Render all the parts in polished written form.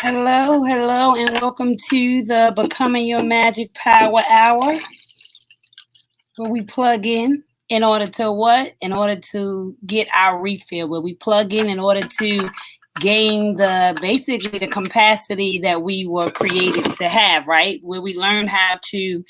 Hello, and welcome to the Becoming Your Magic Power Hour, where we plug in order to what? In order to get our refill, where we plug in order to gain basically the capacity that we were created to have, right? Where we learn how to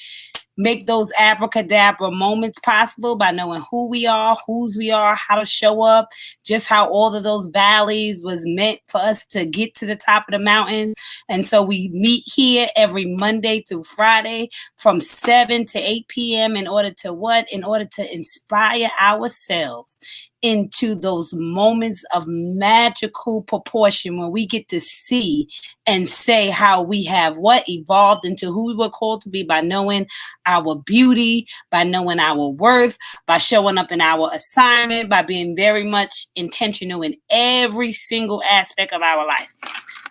make those abracadabra moments possible by knowing who we are, whose we are, how to show up, just how all of those valleys was meant for us to get to the top of the mountain. And so we meet here every Monday through Friday from 7 to 8 p.m. in order to what? In order to inspire ourselves into those moments of magical proportion when we get to see and say how we have what evolved into who we were called to be by knowing our beauty, by knowing our worth, by showing up in our assignment, by being very much intentional in every single aspect of our life.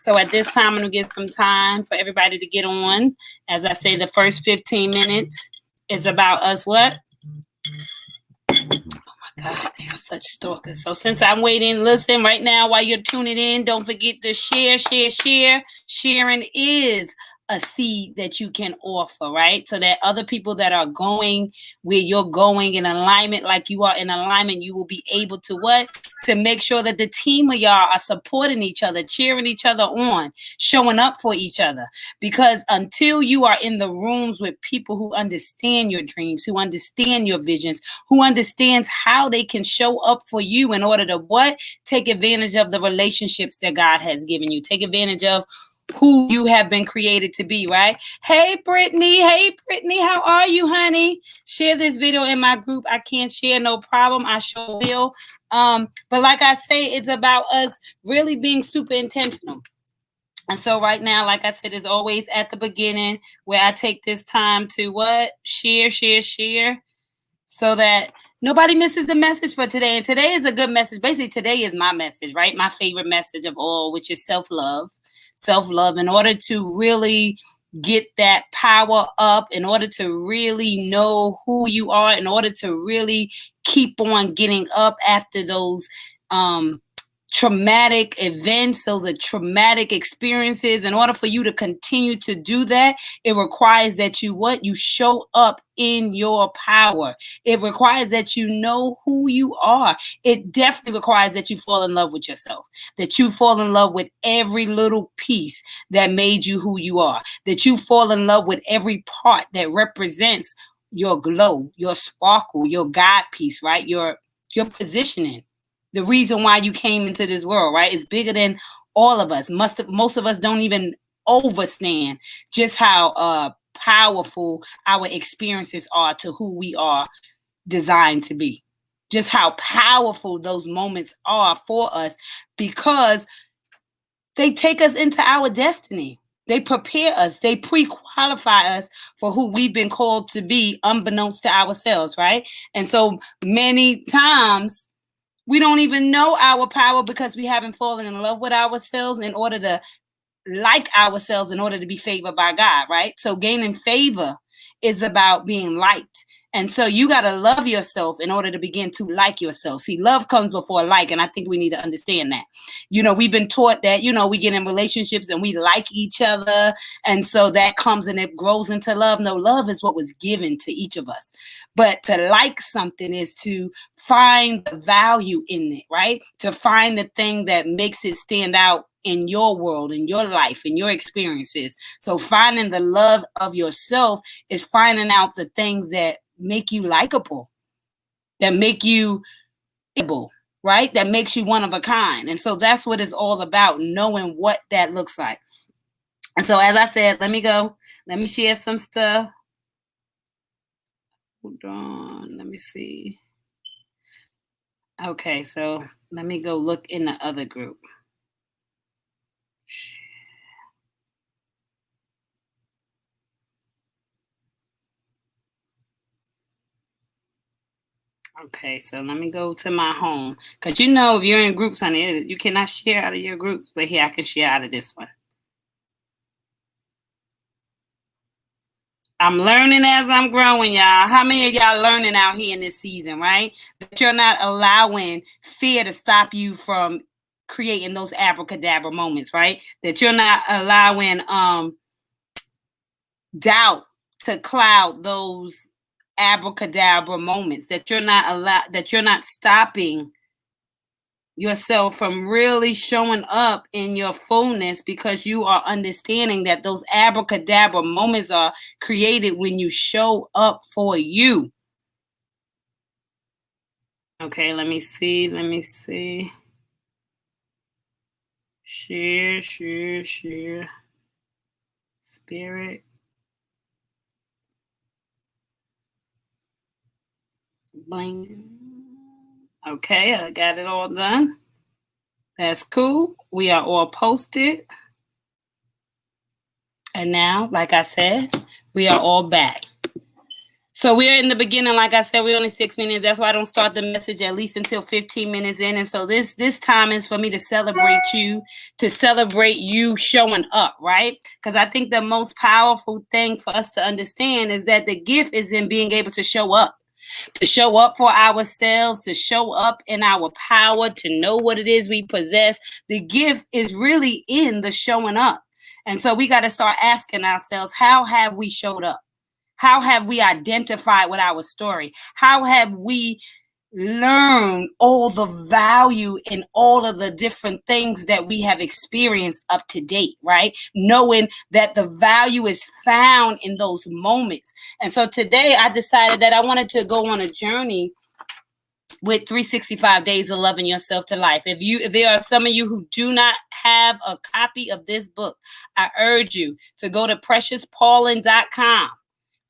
So at this time, I'm going to give some time for everybody to get on. As I say, the first 15 minutes is about us what? God, they are such stalkers. So since I'm waiting, listen right now while you're tuning in, don't forget to share. Sharing is a seed that you can offer, right? So that other people that are going where you're going in alignment, like you are in alignment, you will be able to what? To make sure that the team of y'all are supporting each other, cheering each other on, showing up for each other. Because until you are in the rooms with people who understand your dreams, who understand your visions, who understands how they can show up for you in order to what? Take advantage of the relationships that God has given you. Take advantage of who you have been created to be, right? Hey, Brittany, how are you, honey? Share this video in my group. I can't share, no problem. I sure will. But like I say, it's about us really being super intentional. And so right now, like I said, is always at the beginning where I take this time to what? Share, so that nobody misses the message for today. And today is a good message. Basically, today is my message, right? My favorite message of all, which is self-love. Self-love, in order to really get that power up, in order to really know who you are, in order to really keep on getting up after those traumatic events, those are traumatic experiences. In order for you to continue to do that, it requires that you show up in your power. It requires that you know who you are. It definitely requires that you fall in love with yourself, that you fall in love with every little piece that made you who you are, that you fall in love with every part that represents your glow, your sparkle, your God piece, right? Your positioning. The reason why you came into this world, right? It's bigger than all of us. Most of us don't even understand just how powerful our experiences are to who we are designed to be. Just how powerful those moments are for us, because they take us into our destiny. They prepare us. They pre-qualify us for who we've been called to be, unbeknownst to ourselves, right? And so many times we don't even know our power because we haven't fallen in love with ourselves in order to like ourselves, in order to be favored by God, right? So gaining favor is about being liked. And so you got to love yourself in order to begin to like yourself. See, love comes before like, and I think we need to understand that. We've been taught that, we get in relationships and we like each other. And so that comes and it grows into love. No, love is what was given to each of us. But to like something is to find the value in it, right? To find the thing that makes it stand out in your world, in your life, in your experiences. So finding the love of yourself is finding out the things that make you likable, that make you able, right? That makes you one of a kind. And so that's what it's all about, knowing what that looks like. And so, as I said, let me share some stuff. Hold on, let me see. Okay, so let me go look in the other group. Okay, so let me go to my home. Because if you're in groups, honey, you cannot share out of your groups. But here, I can share out of this one. I'm learning as I'm growing, y'all. How many of y'all learning out here in this season, right? That you're not allowing fear to stop you from creating those abracadabra moments, right? That you're not allowing doubt to cloud those abracadabra moments, that you're not stopping yourself from really showing up in your fullness, because you are understanding that those abracadabra moments are created when you show up for you. Okay, let me see. Share. Spirit. Bling. Okay, I got it all done. That's cool. We are all posted. And now, like I said, we are all back. So we're in the beginning. Like I said, we're only 6 minutes. That's why I don't start the message at least until 15 minutes in. And so this time is for me to celebrate you showing up, right? Because I think the most powerful thing for us to understand is that the gift is in being able to show up. To show up for ourselves, to show up in our power, to know what it is we possess. The gift is really in the showing up. And so we got to start asking ourselves, how have we showed up? How have we identified with our story? How have we learned all the value in all of the different things that we have experienced up to date, right? Knowing that the value is found in those moments. And so today I decided that I wanted to go on a journey with 365 days of loving yourself to life. If there are some of you who do not have a copy of this book, I urge you to go to PreciousPaulin.com.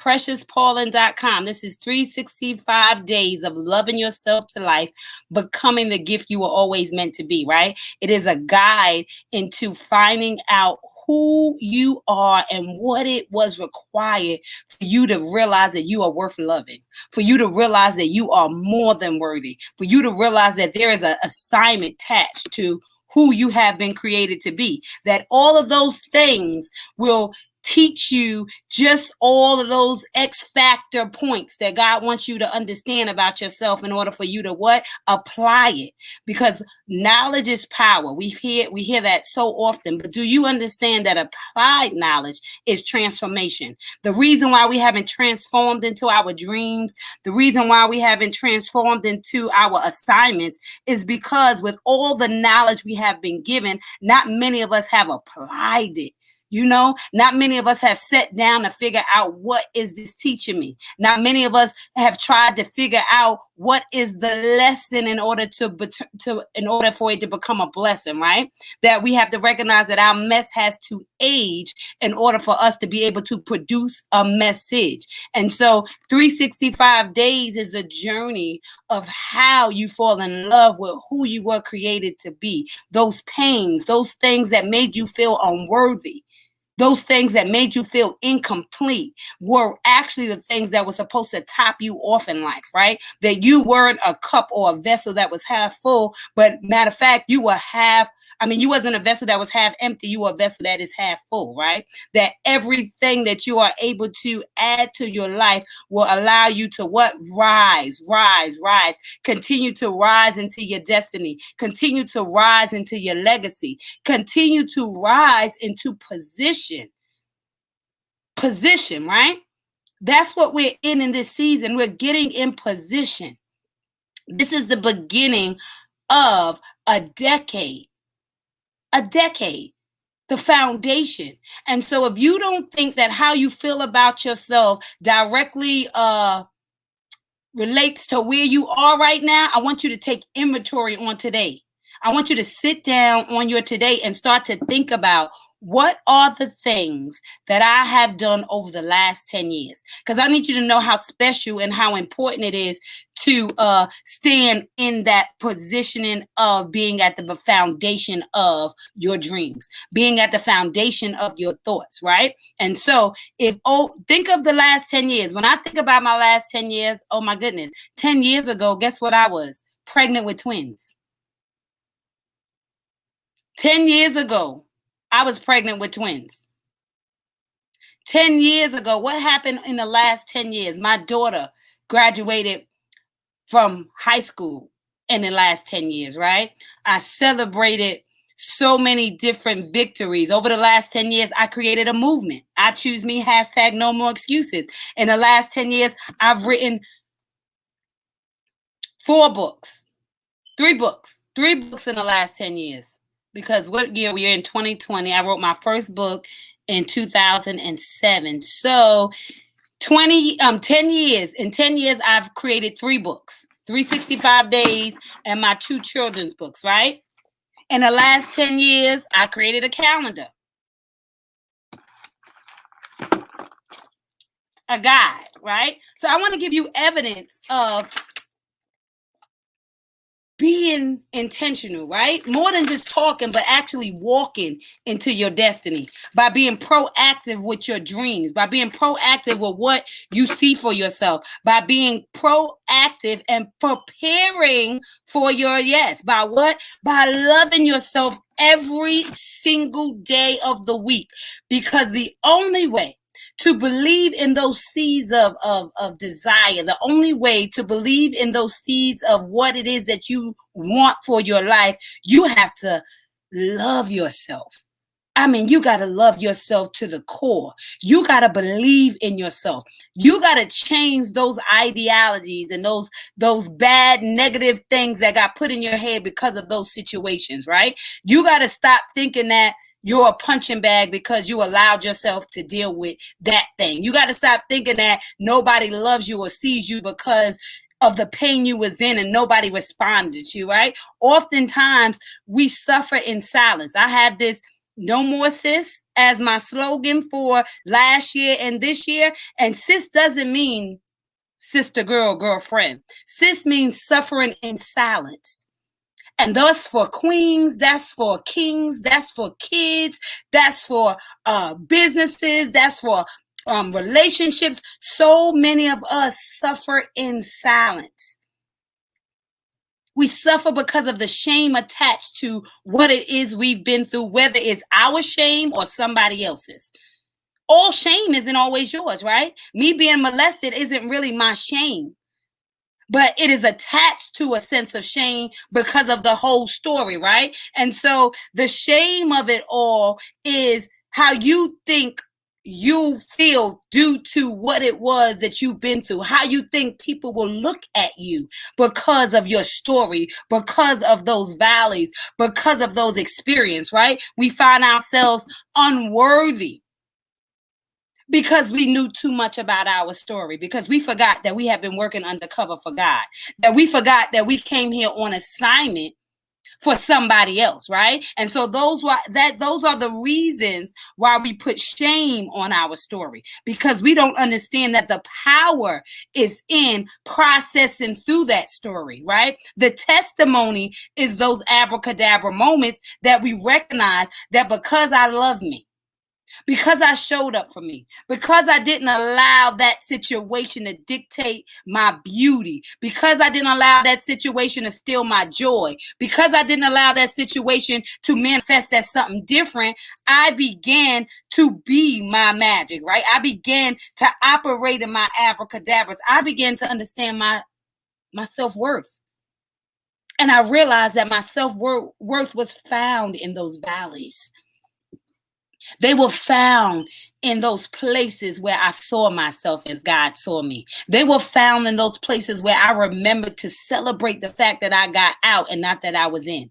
PreciousPaulin.com. This is 365 days of loving yourself to life, becoming the gift you were always meant to be, right? It is a guide into finding out who you are and what it was required for you to realize that you are worth loving, for you to realize that you are more than worthy, for you to realize that there is an assignment attached to who you have been created to be, that all of those things will teach you just all of those X factor points that God wants you to understand about yourself in order for you to what? Apply it. Because knowledge is power. We hear that so often, but do you understand that applied knowledge is transformation? The reason why we haven't transformed into our dreams, the reason why we haven't transformed into our assignments is because with all the knowledge we have been given, not many of us have applied it. You know, not many of us have sat down to figure out, what is this teaching me? Not many of us have tried to figure out what is the lesson in order in order for it to become a blessing, right? That we have to recognize that our mess has to age in order for us to be able to produce a message. And so 365 days is a journey of how you fall in love with who you were created to be. Those pains, those things that made you feel unworthy, those things that made you feel incomplete were actually the things that were supposed to top you off in life, right? That you weren't a cup or a vessel that was half full, but matter of fact, you wasn't a vessel that was half empty. You were a vessel that is half full, right? That everything that you are able to add to your life will allow you to what? Rise. Continue to rise into your destiny. Continue to rise into your legacy. Continue to rise into position, right? That's what we're in this season. We're getting in position. This is the beginning of a decade, the foundation. And so if you don't think that how you feel about yourself directly relates to where you are right now, I want you to take inventory on today. I want you to sit down on your today and start to think about, what are the things that I have done over the last 10 years? Because I need you to know how special and how important it is to stand in that positioning of being at the foundation of your dreams, being at the foundation of your thoughts, right? And so think of the last 10 years. When I think about my last 10 years, oh my goodness, 10 years ago, guess what I was? Pregnant with twins. 10 years ago, I was pregnant with twins. 10 years ago, what happened in the last 10 years? My daughter graduated from high school. in the last 10 years, right? I celebrated so many different victories. Over the last 10 years, I created a movement. I choose me, hashtag no more excuses. In the last 10 years, I've written 4 books, 3 books, 3 books in the last 10 years. Because what year? We're in 2020. I wrote my first book in 2007. So 10 years. In 10 years, I've created 3 books, 365 days, and my 2 children's books, right? In the last 10 years, I created a calendar, a guide, right? So I want to give you evidence of being intentional, right? More than just talking, but actually walking into your destiny by being proactive with your dreams, by being proactive with what you see for yourself, by being proactive and preparing for your yes. By what? By loving yourself every single day of the week. Because the only way to believe in those seeds of desire, the only way to believe in those seeds of what it is that you want for your life, you have to love yourself. I mean, you got to love yourself to the core. You got to believe in yourself. You got to change those ideologies and those bad negative things that got put in your head because of those situations, right? You got to stop thinking that you're a punching bag because you allowed yourself to deal with that thing. You got to stop thinking that nobody loves you or sees you because of the pain you was in and nobody responded to you, right? Oftentimes we suffer in silence. I have this "No more sis" as my slogan for last year and this year. And sis doesn't mean sister, girl, girlfriend. Sis means suffering in silence. And thus for queens, that's for kings, that's for kids, that's for businesses, that's for relationships. So many of us suffer in silence. We suffer because of the shame attached to what it is we've been through, whether it's our shame or somebody else's. All shame isn't always yours, right? Me being molested isn't really my shame, but it is attached to a sense of shame because of the whole story, right? And so the shame of it all is how you think you feel due to what it was that you've been through, how you think people will look at you because of your story, because of those valleys, because of those experiences, right? We find ourselves unworthy because we knew too much about our story, because we forgot that we have been working undercover for God, that we forgot that we came here on assignment for somebody else, right? And so those are the reasons why we put shame on our story, because we don't understand that the power is in processing through that story, right? The testimony is those abracadabra moments that we recognize that because I love me, because I showed up for me, because I didn't allow that situation to dictate my beauty, because I didn't allow that situation to steal my joy, because I didn't allow that situation to manifest as something different, I began to be my magic, right? I began to operate in my abracadabras. I began to understand my self-worth. And I realized that my self-worth was found in those valleys. They were found in those places where I saw myself as God saw me. They were found in those places where I remembered to celebrate the fact that I got out and not that I was in.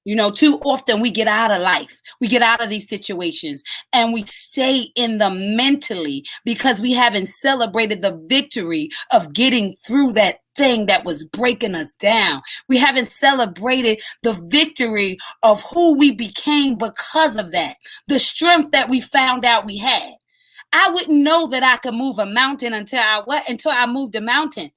You know, too often we get out of life. We get out of these situations and we stay in them mentally because we haven't celebrated the victory of getting through that thing that was breaking us down. We haven't celebrated the victory of who we became because of that, the strength that we found out we had. I wouldn't know that I could move a mountain until I moved a mountain.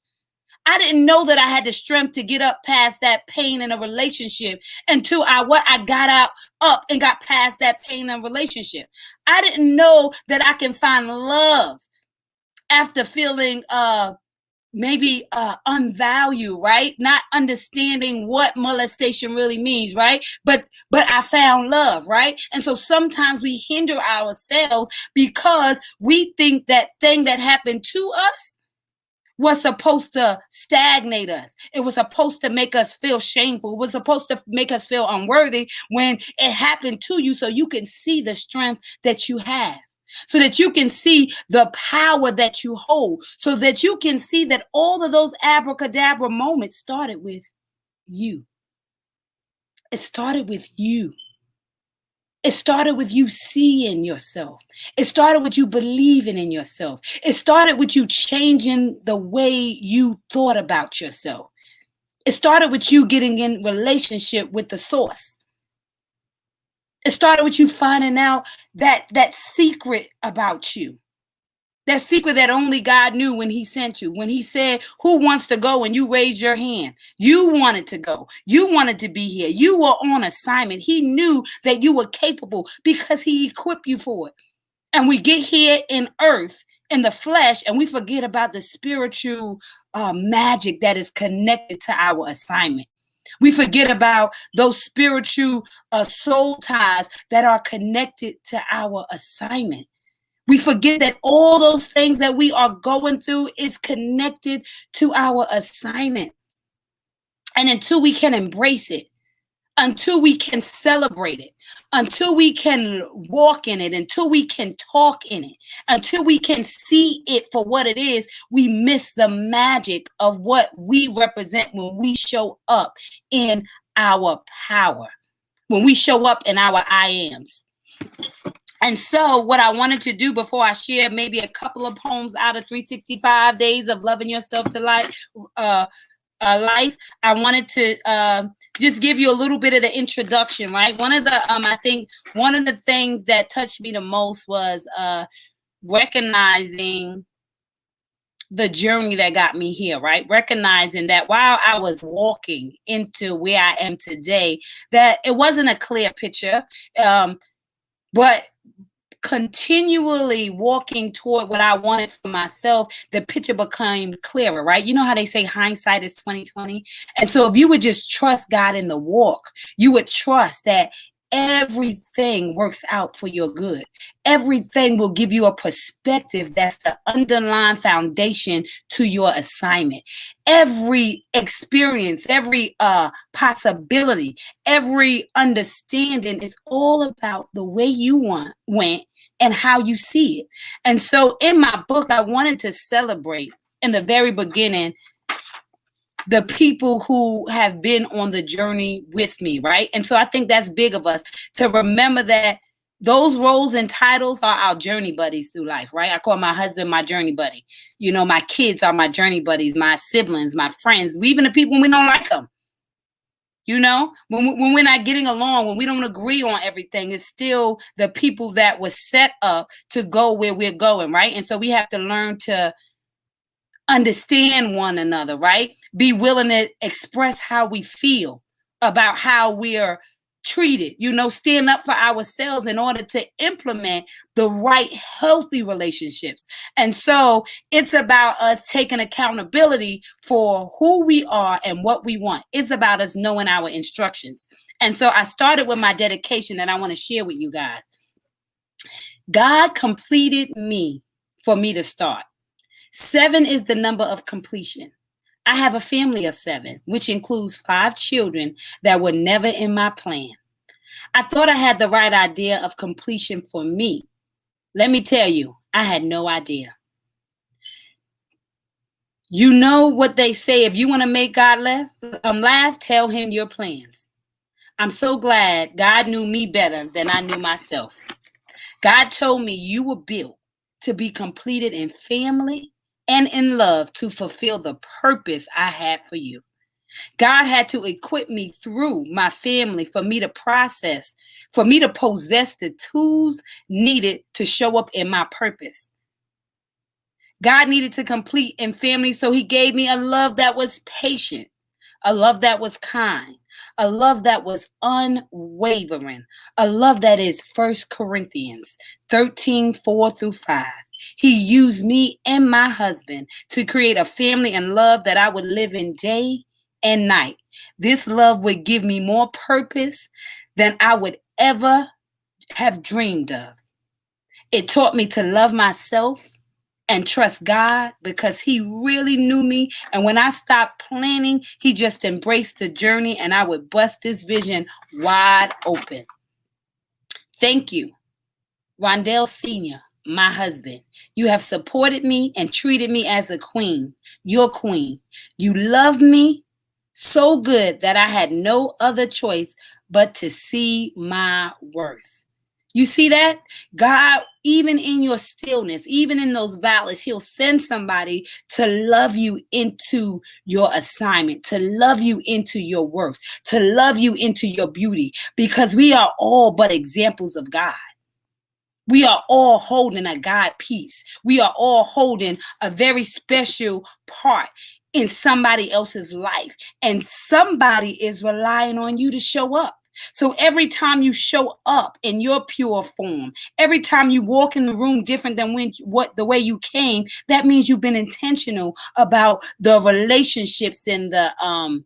I didn't know that I had the strength to get up past that pain in a relationship until I got up and got past that pain in a relationship. I didn't know that I can find love after feeling maybe unvalued, right? Not understanding what molestation really means, right? But I found love, right? And so sometimes we hinder ourselves because we think that thing that happened to us was supposed to stagnate us. It was supposed to make us feel shameful. It was supposed to make us feel unworthy when it happened to you, so you can see the strength that you have, so that you can see the power that you hold, so that you can see that all of those abracadabra moments started with you. It started with you. It started with you seeing yourself. It started with you believing in yourself. It started with you changing the way you thought about yourself. It started with you getting in relationship with the source. It started with you finding out that secret about you. That secret that only God knew when he sent you. When he said, who wants to go? And you raised your hand. You wanted to go. You wanted to be here. You were on assignment. He knew that you were capable because he equipped you for it. And we get here in earth, in the flesh, and we forget about the spiritual magic that is connected to our assignment. We forget about those spiritual soul ties that are connected to our assignment. We forget that all those things that we are going through is connected to our assignment. And until we can embrace it, until we can celebrate it, until we can walk in it, until we can talk in it, until we can see it for what it is, we miss the magic of what we represent when we show up in our power, when we show up in our I ams. And so what I wanted to do before I share maybe a couple of poems out of 365 days of loving yourself to life, I wanted to just give you a little bit of the introduction, right? One of the, I think one of the things that touched me the most was recognizing the journey that got me here, right? Recognizing that while I was walking into where I am today, that it wasn't a clear picture, but continually walking toward what I wanted for myself, the picture became clearer, right? You know how they say hindsight is 20/20? And so if you would just trust God in the walk, you would trust that everything works out for your good. Everything will give you a perspective that's the underlying foundation to your assignment. Every experience, every possibility, every understanding is all about the way you went and how you see it. And so in my book, I wanted to celebrate in the very beginning the people who have been on the journey with me, right? And so I think that's big of us to remember that those roles and titles are our journey buddies through life, right? I call my husband my journey buddy. You know, my kids are my journey buddies, my siblings, my friends, even the people when we don't like them. You know, when we're not getting along, when we don't agree on everything, it's still the people that were set up to go where we're going, right? And so we have to learn to understand one another, right? Be willing to express how we feel about how we are treated, you know, stand up for ourselves in order to implement the right healthy relationships. And so it's about us taking accountability for who we are and what we want. It's about us knowing our instructions. And so I started with my dedication that I want to share with you guys. God completed me for me to start. 7 is the number of completion. I have a family of 7, which includes 5 children that were never in my plan. I thought I had the right idea of completion for me. Let me tell you, I had no idea. You know what they say, if you want to make God laugh, tell him your plans. I'm so glad God knew me better than I knew myself. God told me you were built to be completed in family and in love to fulfill the purpose I had for you. God had to equip me through my family for me to process, for me to possess the tools needed to show up in my purpose. God needed to complete in family, so he gave me a love that was patient, a love that was kind, a love that was unwavering, a love that is 1 Corinthians 13:4-5. He used me and my husband to create a family and love that I would live in day and night. This love would give me more purpose than I would ever have dreamed of. It taught me to love myself and trust God because he really knew me. And when I stopped planning, he just embraced the journey and I would bust this vision wide open. Thank you, Rondell Sr., my husband. You have supported me and treated me as a queen, your queen. You love me so good that I had no other choice but to see my worth. You see that? God, even in your stillness, even in those valleys, he'll send somebody to love you into your assignment, to love you into your worth, to love you into your beauty, because we are all but examples of God. We are all holding a God piece. We are all holding a very special part in somebody else's life. And somebody is relying on you to show up. So every time you show up in your pure form, every time you walk in the room different than the way you came, that means you've been intentional about the relationships and the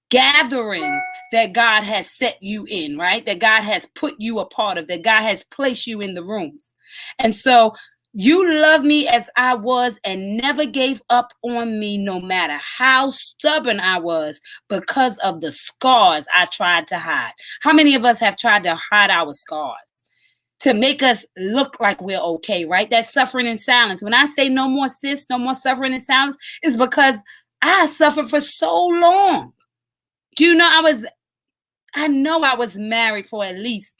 gatherings that God has set you in, right? That God has put you a part of, that God has placed you in the rooms. And so you love me as I was and never gave up on me, no matter how stubborn I was, because of the scars I tried to hide. How many of us have tried to hide our scars to make us look like we're okay, right? That suffering in silence. When I say no more sis, no more suffering in silence, is because I suffered for so long. Do you know I know I was married for at least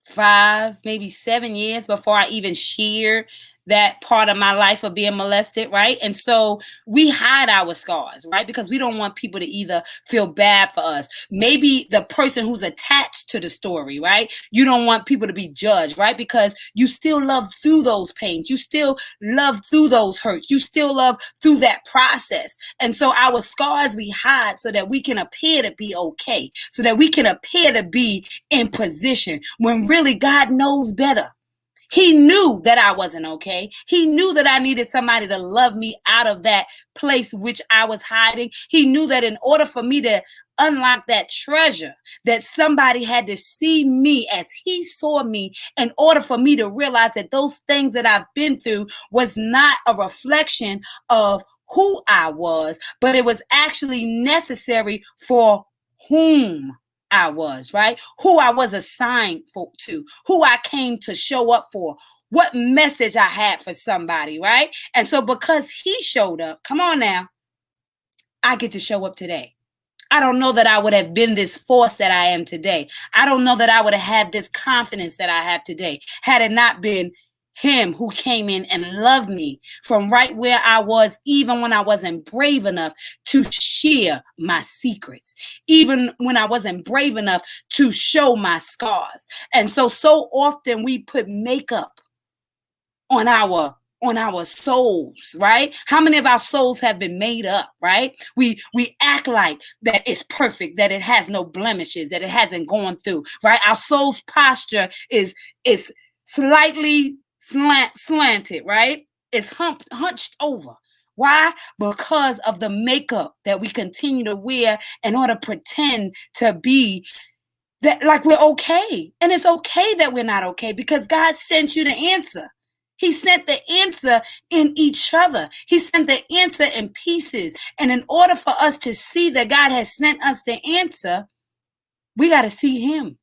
5, maybe 7 years before I even shared that part of my life of being molested, right? And so we hide our scars, right? Because we don't want people to either feel bad for us. Maybe the person who's attached to the story, right? You don't want people to be judged, right? Because you still love through those pains. You still love through those hurts. You still love through that process. And so our scars we hide so that we can appear to be okay, so that we can appear to be in position when really God knows better. He knew that I wasn't okay. He knew that I needed somebody to love me out of that place which I was hiding. He knew that in order for me to unlock that treasure, that somebody had to see me as he saw me in order for me to realize that those things that I've been through was not a reflection of who I was, but it was actually necessary for whom I was, right? Who I was assigned to, who I came to show up for, what message I had for somebody, right? And so because he showed up, come on now, I get to show up today. I don't know that I would have been this force that I am today. I don't know that I would have had this confidence that I have today had it not been him who came in and loved me from right where I was, even when I wasn't brave enough to share my secrets, even when I wasn't brave enough to show my scars. And so often we put makeup on our souls, right? How many of our souls have been made up, right? We act like that it's perfect, that it has no blemishes, that it hasn't gone through, right? Our soul's posture is slightly slanted, right? It's hunched over. Why? Because of the makeup that we continue to wear in order to pretend to be that like we're okay. And it's okay that we're not okay because God sent you the answer. He sent the answer in each other. He sent the answer in pieces. And in order for us to see that God has sent us the answer, we got to see him.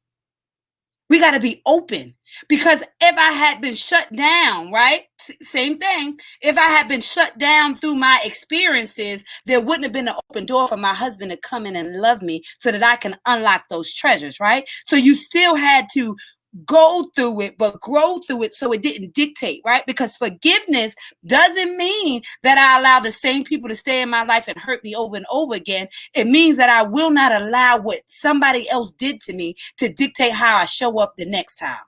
We got to be open, because if I had been shut down, right? Same thing. If I had been shut down through my experiences, there wouldn't have been an open door for my husband to come in and love me so that I can unlock those treasures, right? So you still had to go through it, but grow through it so it didn't dictate, right? Because forgiveness doesn't mean that I allow the same people to stay in my life and hurt me over and over again. It means that I will not allow what somebody else did to me to dictate how I show up the next time.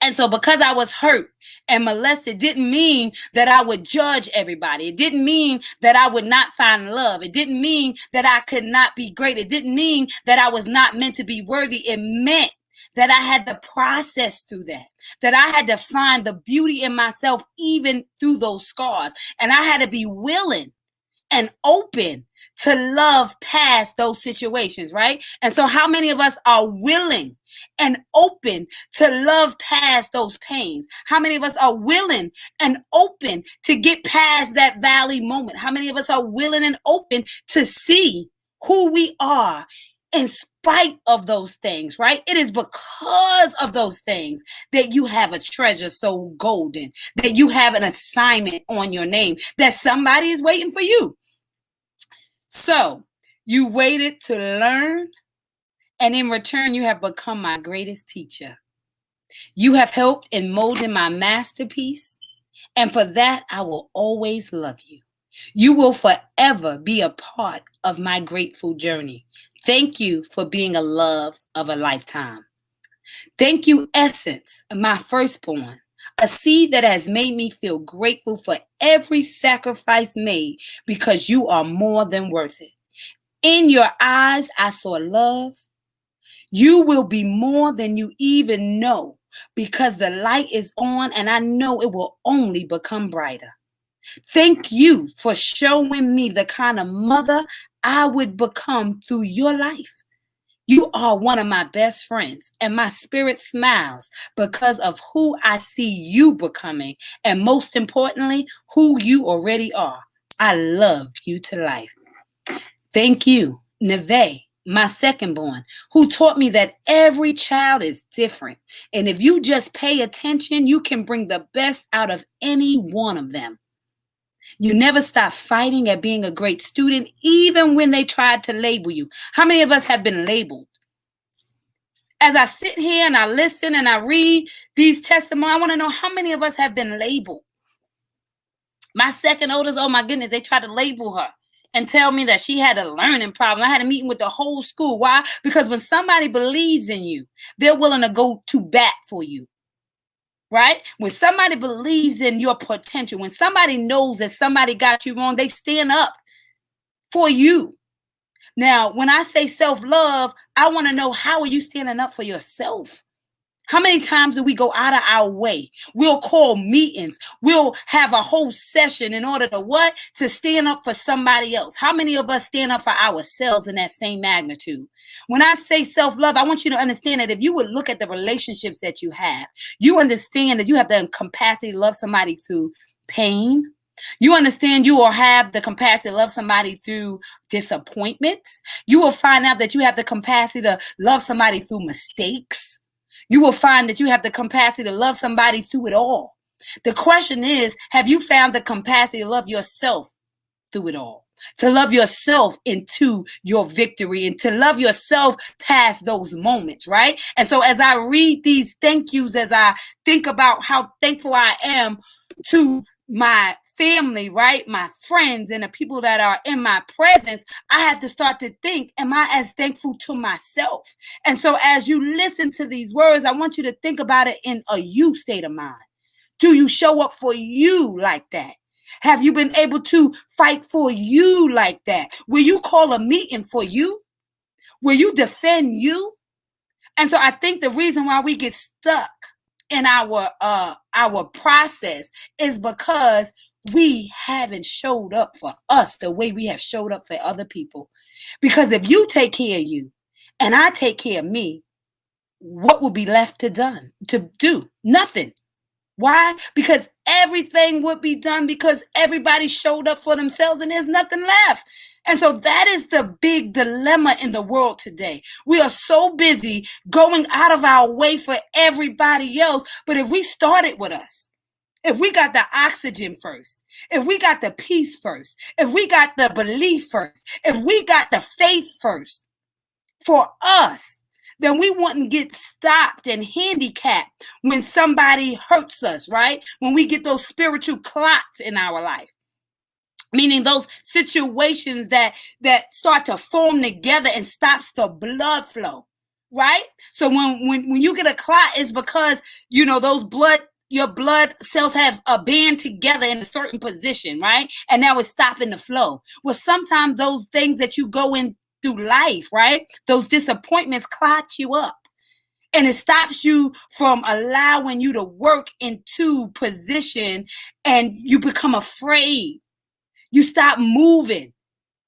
And so because I was hurt and molested didn't mean that I would judge everybody. It didn't mean that I would not find love. It didn't mean that I could not be great. It didn't mean that I was not meant to be worthy. It meant that I had to process through that I had to find the beauty in myself even through those scars. And I had to be willing and open to love past those situations, right? And so how many of us are willing and open to love past those pains? How many of us are willing and open to get past that valley moment? How many of us are willing and open to see who we are in spite of those things, right? It is because of those things that you have a treasure so golden, that you have an assignment on your name, that somebody is waiting for you. So you waited to learn, and in return, you have become my greatest teacher. You have helped in molding my masterpiece, and for that, I will always love you. You will forever be a part of my grateful journey. Thank you for being a love of a lifetime. Thank you, Essence, my firstborn, a seed that has made me feel grateful for every sacrifice made because you are more than worth it. In your eyes, I saw love. You will be more than you even know because the light is on and I know it will only become brighter. Thank you for showing me the kind of mother I would become through your life. You are one of my best friends, and my spirit smiles because of who I see you becoming, and most importantly, who you already are. I love you to life. Thank you, Neve, my secondborn, who taught me that every child is different. And if you just pay attention, you can bring the best out of any one of them. You never stop fighting at being a great student, even when they tried to label you. How many of us have been labeled? As I sit here and I listen and I read these testimonies, I want to know how many of us have been labeled. My second oldest, oh my goodness, they tried to label her and tell me that she had a learning problem. I had a meeting with the whole school. Why? Because when somebody believes in you, they're willing to go to bat for you. Right? When somebody believes in your potential, when somebody knows that somebody got you wrong, they stand up for you. Now, when I say self-love, I want to know, how are you standing up for yourself? How many times do we go out of our way? We'll call meetings. We'll have a whole session in order to what? To stand up for somebody else. How many of us stand up for ourselves in that same magnitude? When I say self-love, I want you to understand that if you would look at the relationships that you have, you understand that you have the capacity to love somebody through pain. You understand you will have the capacity to love somebody through disappointments. You will find out that you have the capacity to love somebody through mistakes. You will find that you have the capacity to love somebody through it all. The question is, have you found the capacity to love yourself through it all? To love yourself into your victory and to love yourself past those moments, right? And so as I read these thank yous, as I think about how thankful I am to my family, right? My friends and the people that are in my presence, I have to start to think, am I as thankful to myself? And so as you listen to these words, I want you to think about it in a you state of mind. Do you show up for you like that? Have you been able to fight for you like that? Will you call a meeting for you? Will you defend you? And so I think the reason why we get stuck in our process is because we haven't showed up for us the way we have showed up for other people. Because if you take care of you and I take care of me, what will be left to do? Nothing. Why? Because everything would be done because everybody showed up for themselves and there's nothing left. And so that is the big dilemma in the world today. We are so busy going out of our way for everybody else. But if we started with us, if we got the oxygen first, if we got the peace first, if we got the belief first, if we got the faith first for us, then we wouldn't get stopped and handicapped when somebody hurts us, right? When we get those spiritual clots in our life. Meaning those situations that start to form together and stops the blood flow, right? So when you get a clot, it's because, you know, your blood cells have band together in a certain position, right? And now it's stopping the flow. Well, sometimes those things that you go in through life, right? Those disappointments clot you up. And it stops you from allowing you to work into position and you become afraid. You stop moving.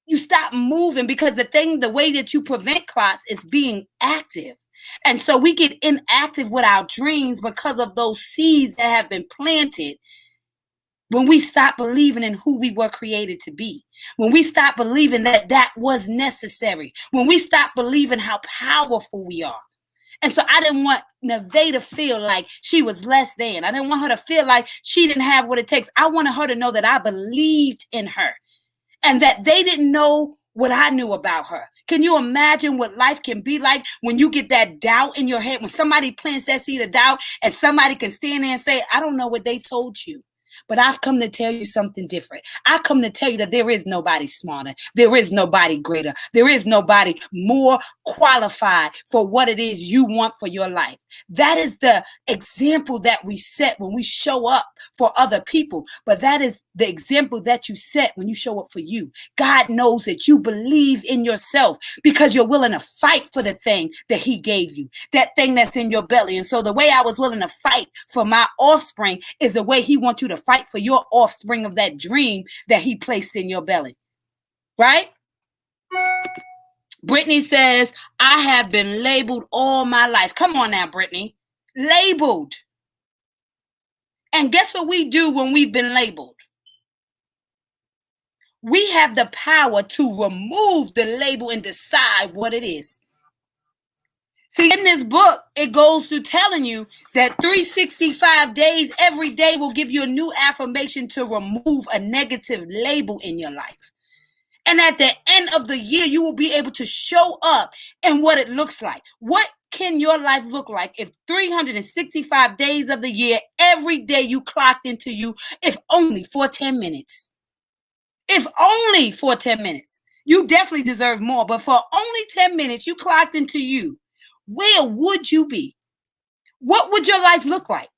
You stop moving because the way that you prevent clots is being active. And so we get inactive with our dreams because of those seeds that have been planted when we stop believing in who we were created to be, when we stop believing that that was necessary, when we stop believing how powerful we are. And so I didn't want Nevaeh to feel like she was less than. I didn't want her to feel like she didn't have what it takes. I wanted her to know that I believed in her and that they didn't know what I knew about her. Can you imagine what life can be like when you get that doubt in your head, when somebody plants that seed of doubt and somebody can stand there and say, I don't know what they told you, but I've come to tell you something different. I come to tell you that there is nobody smarter. There is nobody greater. There is nobody more qualified for what it is you want for your life. That is the example that we set when we show up for other people. But that is the example that you set when you show up for you. God knows that you believe in yourself because you're willing to fight for the thing that he gave you, that thing that's in your belly. And so the way I was willing to fight for my offspring is the way he wants you to fight for your offspring of that dream that he placed in your belly. Right? Brittany says, I have been labeled all my life. Come on now, Brittany. Labeled. And guess what we do when we've been labeled? We have the power to remove the label and decide what it is. See, in this book, it goes to telling you that 365 days, every day will give you a new affirmation to remove a negative label in your life. And at the end of the year, you will be able to show up in what it looks like. What can your life look like if 365 days of the year, every day you clocked into you, if only for 10 minutes? If only for 10 minutes. You definitely deserve more, but for only 10 minutes, you clocked into you. Where would you be? What would your life look like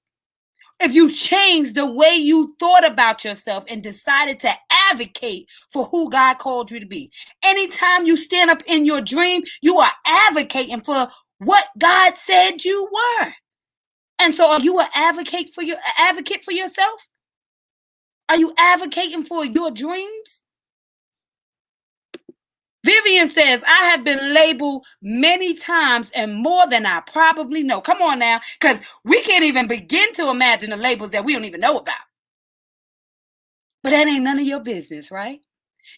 if you changed the way you thought about yourself and decided to advocate for who God called you to be? Anytime you stand up in your dream, you are advocating for what God said you were. And so are you an advocate for yourself? Are you advocating for your dreams? Vivian says, I have been labeled many times and more than I probably know. Come on now, because we can't even begin to imagine the labels that we don't even know about. But that ain't none of your business, right?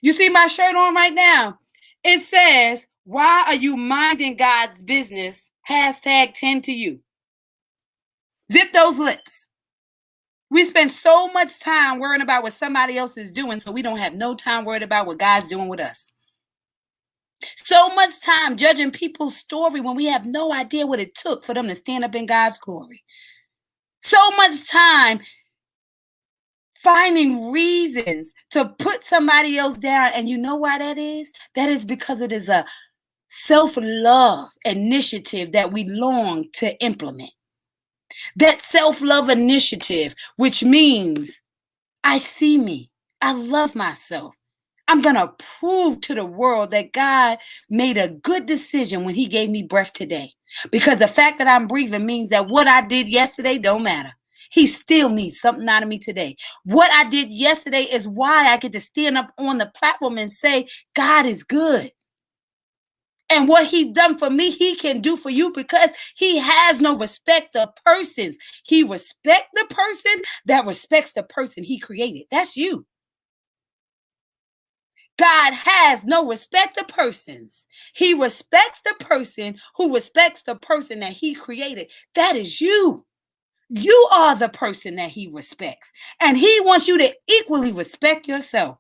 You see my shirt on right now? It says, why are you minding God's business? Hashtag 10 to you. Zip those lips. We spend so much time worrying about what somebody else is doing, so we don't have no time worried about what God's doing with us. So much time judging people's story when we have no idea what it took for them to stand up in God's glory. So much time finding reasons to put somebody else down. And you know why that is? That is because it is a self-love initiative that we long to implement. That self-love initiative, which means I see me, I love myself. I'm going to prove to the world that God made a good decision when he gave me breath today. Because the fact that I'm breathing means that what I did yesterday don't matter. He still needs something out of me today. What I did yesterday is why I get to stand up on the platform and say, God is good. And what he's done for me, he can do for you because he has no respect of persons. He respects the person that respects the person he created. That's you. God has no respect of persons. He respects the person who respects the person that he created. That is you. You are the person that he respects. And he wants you to equally respect yourself.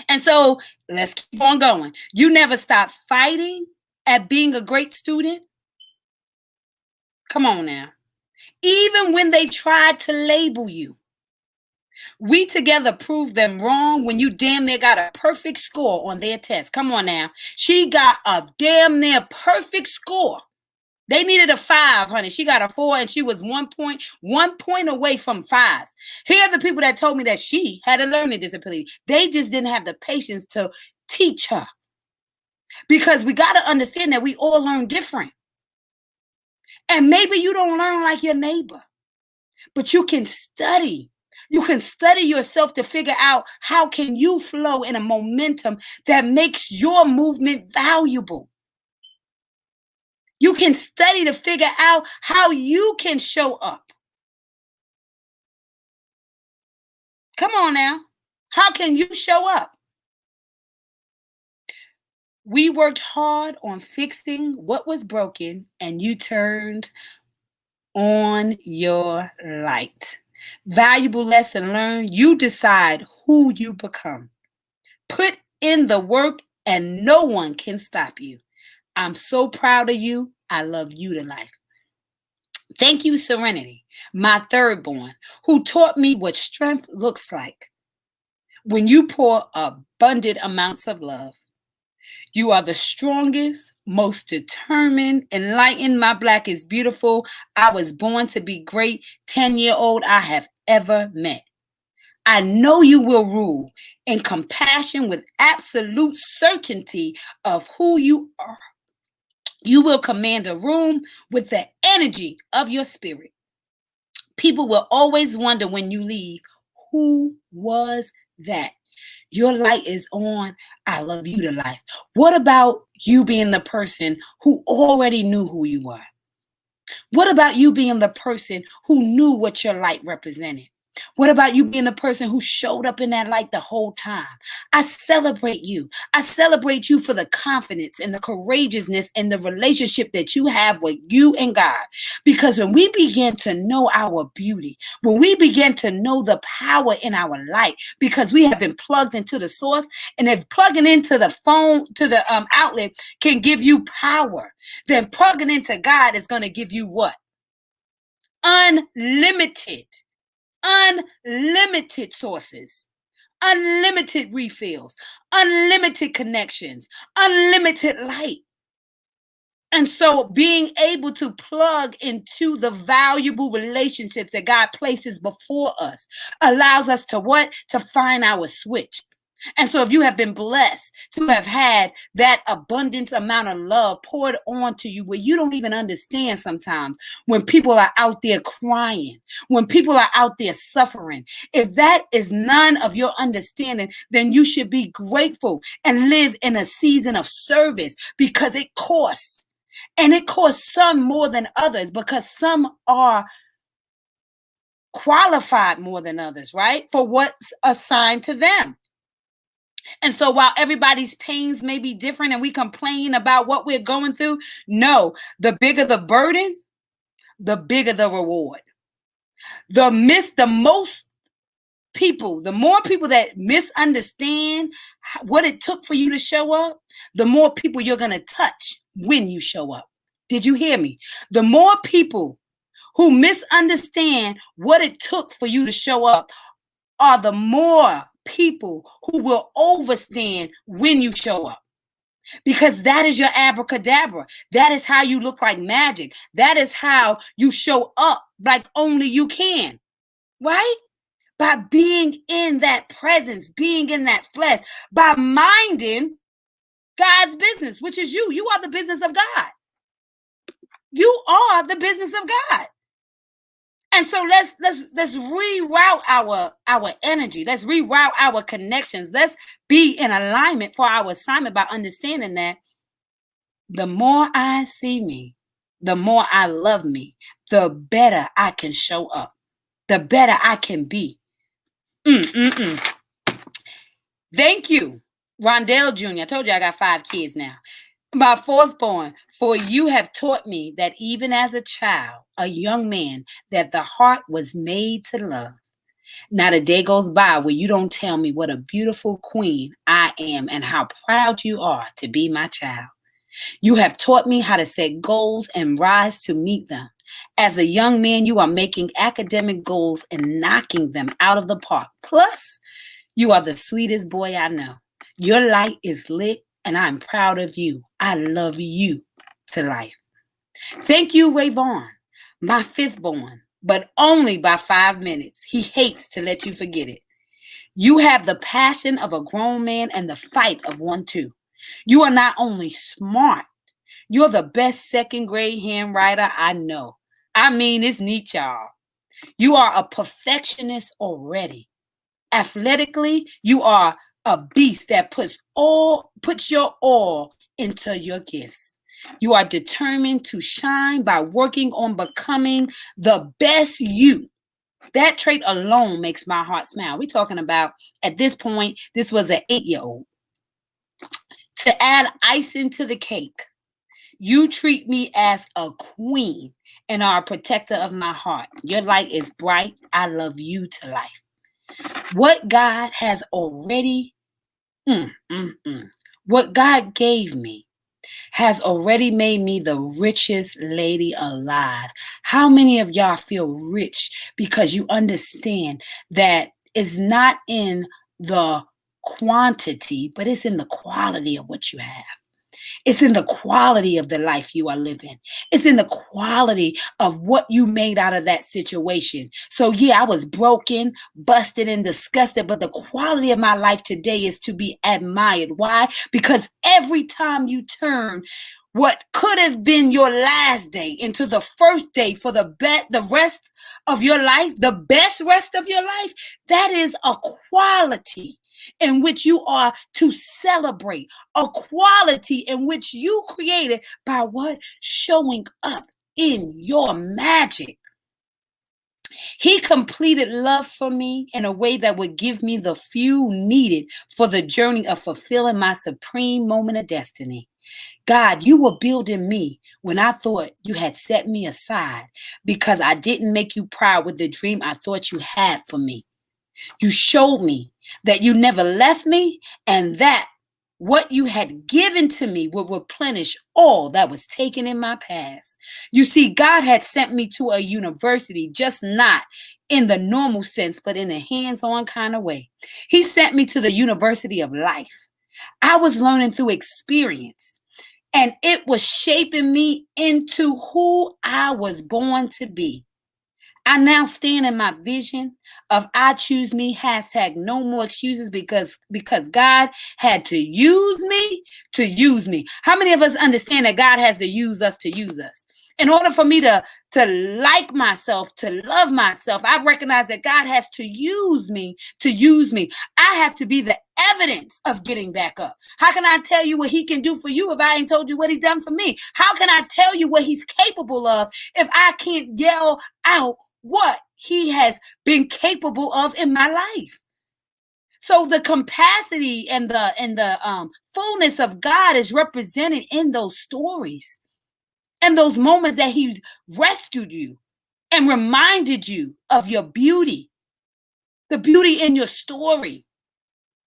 And so let's keep on going. You never stop fighting at being a great student. Come on now. Even when they tried to label you. We together proved them wrong when you damn near got a perfect score on their test. Come on now. She got a damn near perfect score. They needed a 5, honey. She got a 4 and she was 1 point away from 5. Here are the people that told me that she had a learning disability. They just didn't have the patience to teach her. Because we got to understand that we all learn different. And maybe you don't learn like your neighbor, but you can study You can study yourself to figure out how can you flow in a momentum that makes your movement valuable. You can study to figure out how you can show up. Come on now. How can you show up? We worked hard on fixing what was broken, and you turned on your light. Valuable lesson learned. You decide who you become. Put in the work, and no one can stop you. I'm so proud of you. I love you to life. Thank you, Serenity, my third born, who taught me what strength looks like when you pour abundant amounts of love. You are the strongest, most determined, enlightened. My Black is beautiful. I was born to be great 10-year-old I have ever met. I know you will rule in compassion with absolute certainty of who you are. You will command a room with the energy of your spirit. People will always wonder when you leave, who was that? Your light is on. I love you to life. What about you being the person who already knew who you were? What about you being the person who knew what your light represented? What about you being the person who showed up in that light the whole time? I celebrate you. I celebrate you for the confidence and the courageousness and the relationship that you have with you and God. Because when we begin to know our beauty, when we begin to know the power in our light, because we have been plugged into the source, and if plugging into the phone, to the outlet can give you power, then plugging into God is going to give you what? Unlimited sources, unlimited refills, unlimited connections, unlimited light. And so being able to plug into the valuable relationships that God places before us allows us to what? To find our switch. And so if you have been blessed to have had that abundant amount of love poured onto you where you don't even understand sometimes when people are out there crying, when people are out there suffering, if that is none of your understanding, then you should be grateful and live in a season of service because it costs. And it costs some more than others because some are qualified more than others, right? For what's assigned to them. And so while everybody's pains may be different and we complain about what we're going through, no, the bigger the burden, the bigger the reward. The more people that misunderstand what it took for you to show up, the more people you're going to touch when you show up. Did you hear me? The more people who misunderstand what it took for you to show up are the more people who will overstand when you show up. Because that is your abracadabra. That is how you look like magic. That is how you show up like only you can. Right? By being in that presence, being in that flesh, by minding God's business, which is you. You are the business of God. You are the business of God. And so let's reroute our energy. Let's reroute our connections. Let's be in alignment for our assignment by understanding that the more I see me, the more I love me, the better I can show up, the better I can be. Thank you, Rondell Jr. I told you I got 5 kids now. My fourth born, for you have taught me that even as a child, a young man, that the heart was made to love. Not a day goes by where you don't tell me what a beautiful queen I am and how proud you are to be my child. You have taught me how to set goals and rise to meet them. As a young man, you are making academic goals and knocking them out of the park. Plus, you are the sweetest boy I know. Your light is lit, and I'm proud of you. I love you to life. Thank you, Ray Vaughn, my 5th born, but only by 5 minutes. He hates to let you forget it. You have the passion of a grown man and the fight of one too. You are not only smart, you're the best 2nd grade handwriter I know. I mean, it's neat, y'all. You are a perfectionist already. Athletically, you are a beast that puts your all into your gifts. You are determined to shine by working on becoming the best you. That trait alone makes my heart smile. We're talking about, at this point, this was an 8-year-old. To add icing to the cake, you treat me as a queen and are a protector of my heart. Your light is bright. I love you to life. What God has already, what God gave me has already made me the richest lady alive. How many of y'all feel rich because you understand that it's not in the quantity, but it's in the quality of what you have? It's in the quality of the life you are living. It's in the quality of what you made out of that situation. So yeah, I was broken, busted, and disgusted, but the quality of my life today is to be admired. Why? Because every time you turn what could have been your last day into the first day for the rest of your life, the best rest of your life, that is a quality in which you are to celebrate, a quality in which you created by what? Showing up in your magic. He completed love for me in a way that would give me the fuel needed for the journey of fulfilling my supreme moment of destiny. God, you were building me when I thought you had set me aside because I didn't make you proud with the dream I thought you had for me. You showed me that you never left me and that what you had given to me would replenish all that was taken in my past. You see, God had sent me to a university, just not in the normal sense, but in a hands-on kind of way. He sent me to the University of Life. I was learning through experience, and it was shaping me into who I was born to be. I now stand in my vision of I choose me, hashtag no more excuses, because God had to use me to use me. How many of us understand that God has to use us to use us? In order for me to like myself, to love myself, I recognize that God has to use me to use me. I have to be the evidence of getting back up. How can I tell you what he can do for you if I ain't told you what he done for me? How can I tell you what he's capable of if I can't yell out what he has been capable of in my life? So the capacity and the fullness of God is represented in those stories and those moments that he rescued you and reminded you of your beauty, the beauty in your story,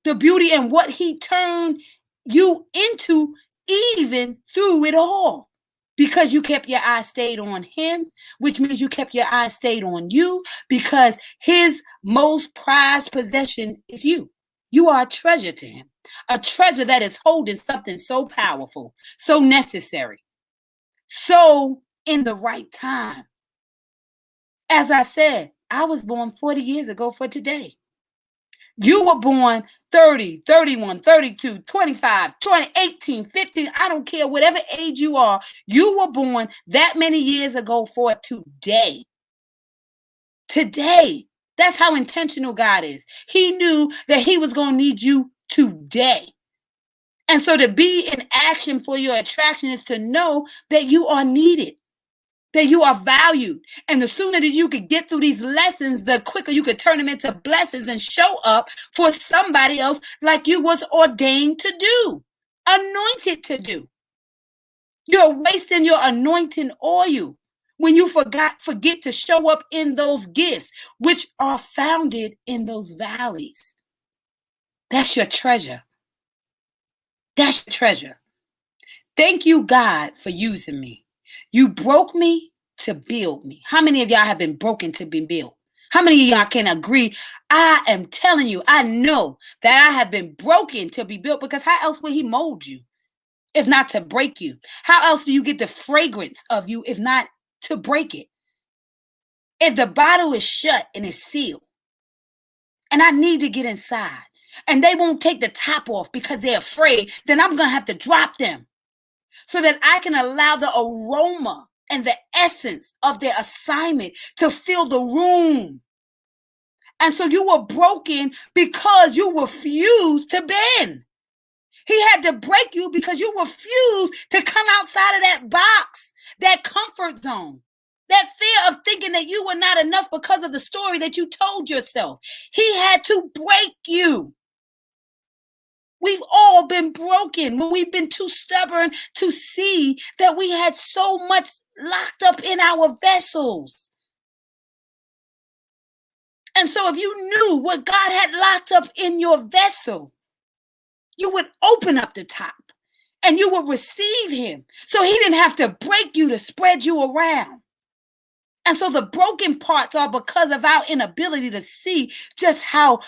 the beauty in what he turned you into, even through it all. Because you kept your eyes stayed on him, which means you kept your eyes stayed on you, because his most prized possession is you. You are a treasure to him, a treasure that is holding something so powerful, so necessary, so in the right time. As I said, I was born 40 years ago for today. You were born 30, 31, 32, 25, 20, 18, 15. I don't care, whatever age you are, you were born that many years ago for today. Today. That's how intentional God is. He knew that he was going to need you today. And so to be in action for your attraction is to know that you are needed, that you are valued. And the sooner that you could get through these lessons, the quicker you could turn them into blessings and show up for somebody else like you was ordained to do, anointed to do. You're wasting your anointing oil when you forget to show up in those gifts, which are founded in those valleys. That's your treasure. That's your treasure. Thank you, God, for using me. You broke me to build me. How many of y'all have been broken to be built? How many of y'all can agree? I am telling you, I know that I have been broken to be built, because how else would he mold you if not to break you? How else do you get the fragrance of you if not to break it? If the bottle is shut and it's sealed, and I need to get inside, and they won't take the top off because they're afraid, then I'm going to have to drop them so that I can allow the aroma and the essence of their assignment to fill the room. And so you were broken because you refused to bend. He had to break you because you refused to come outside of that box, that comfort zone, that fear of thinking that you were not enough because of the story that you told yourself. He had to break you. We've all been broken when we've been too stubborn to see that we had so much locked up in our vessels. And so if you knew what God had locked up in your vessel, you would open up the top and you would receive him. So he didn't have to break you to spread you around. And so the broken parts are because of our inability to see just how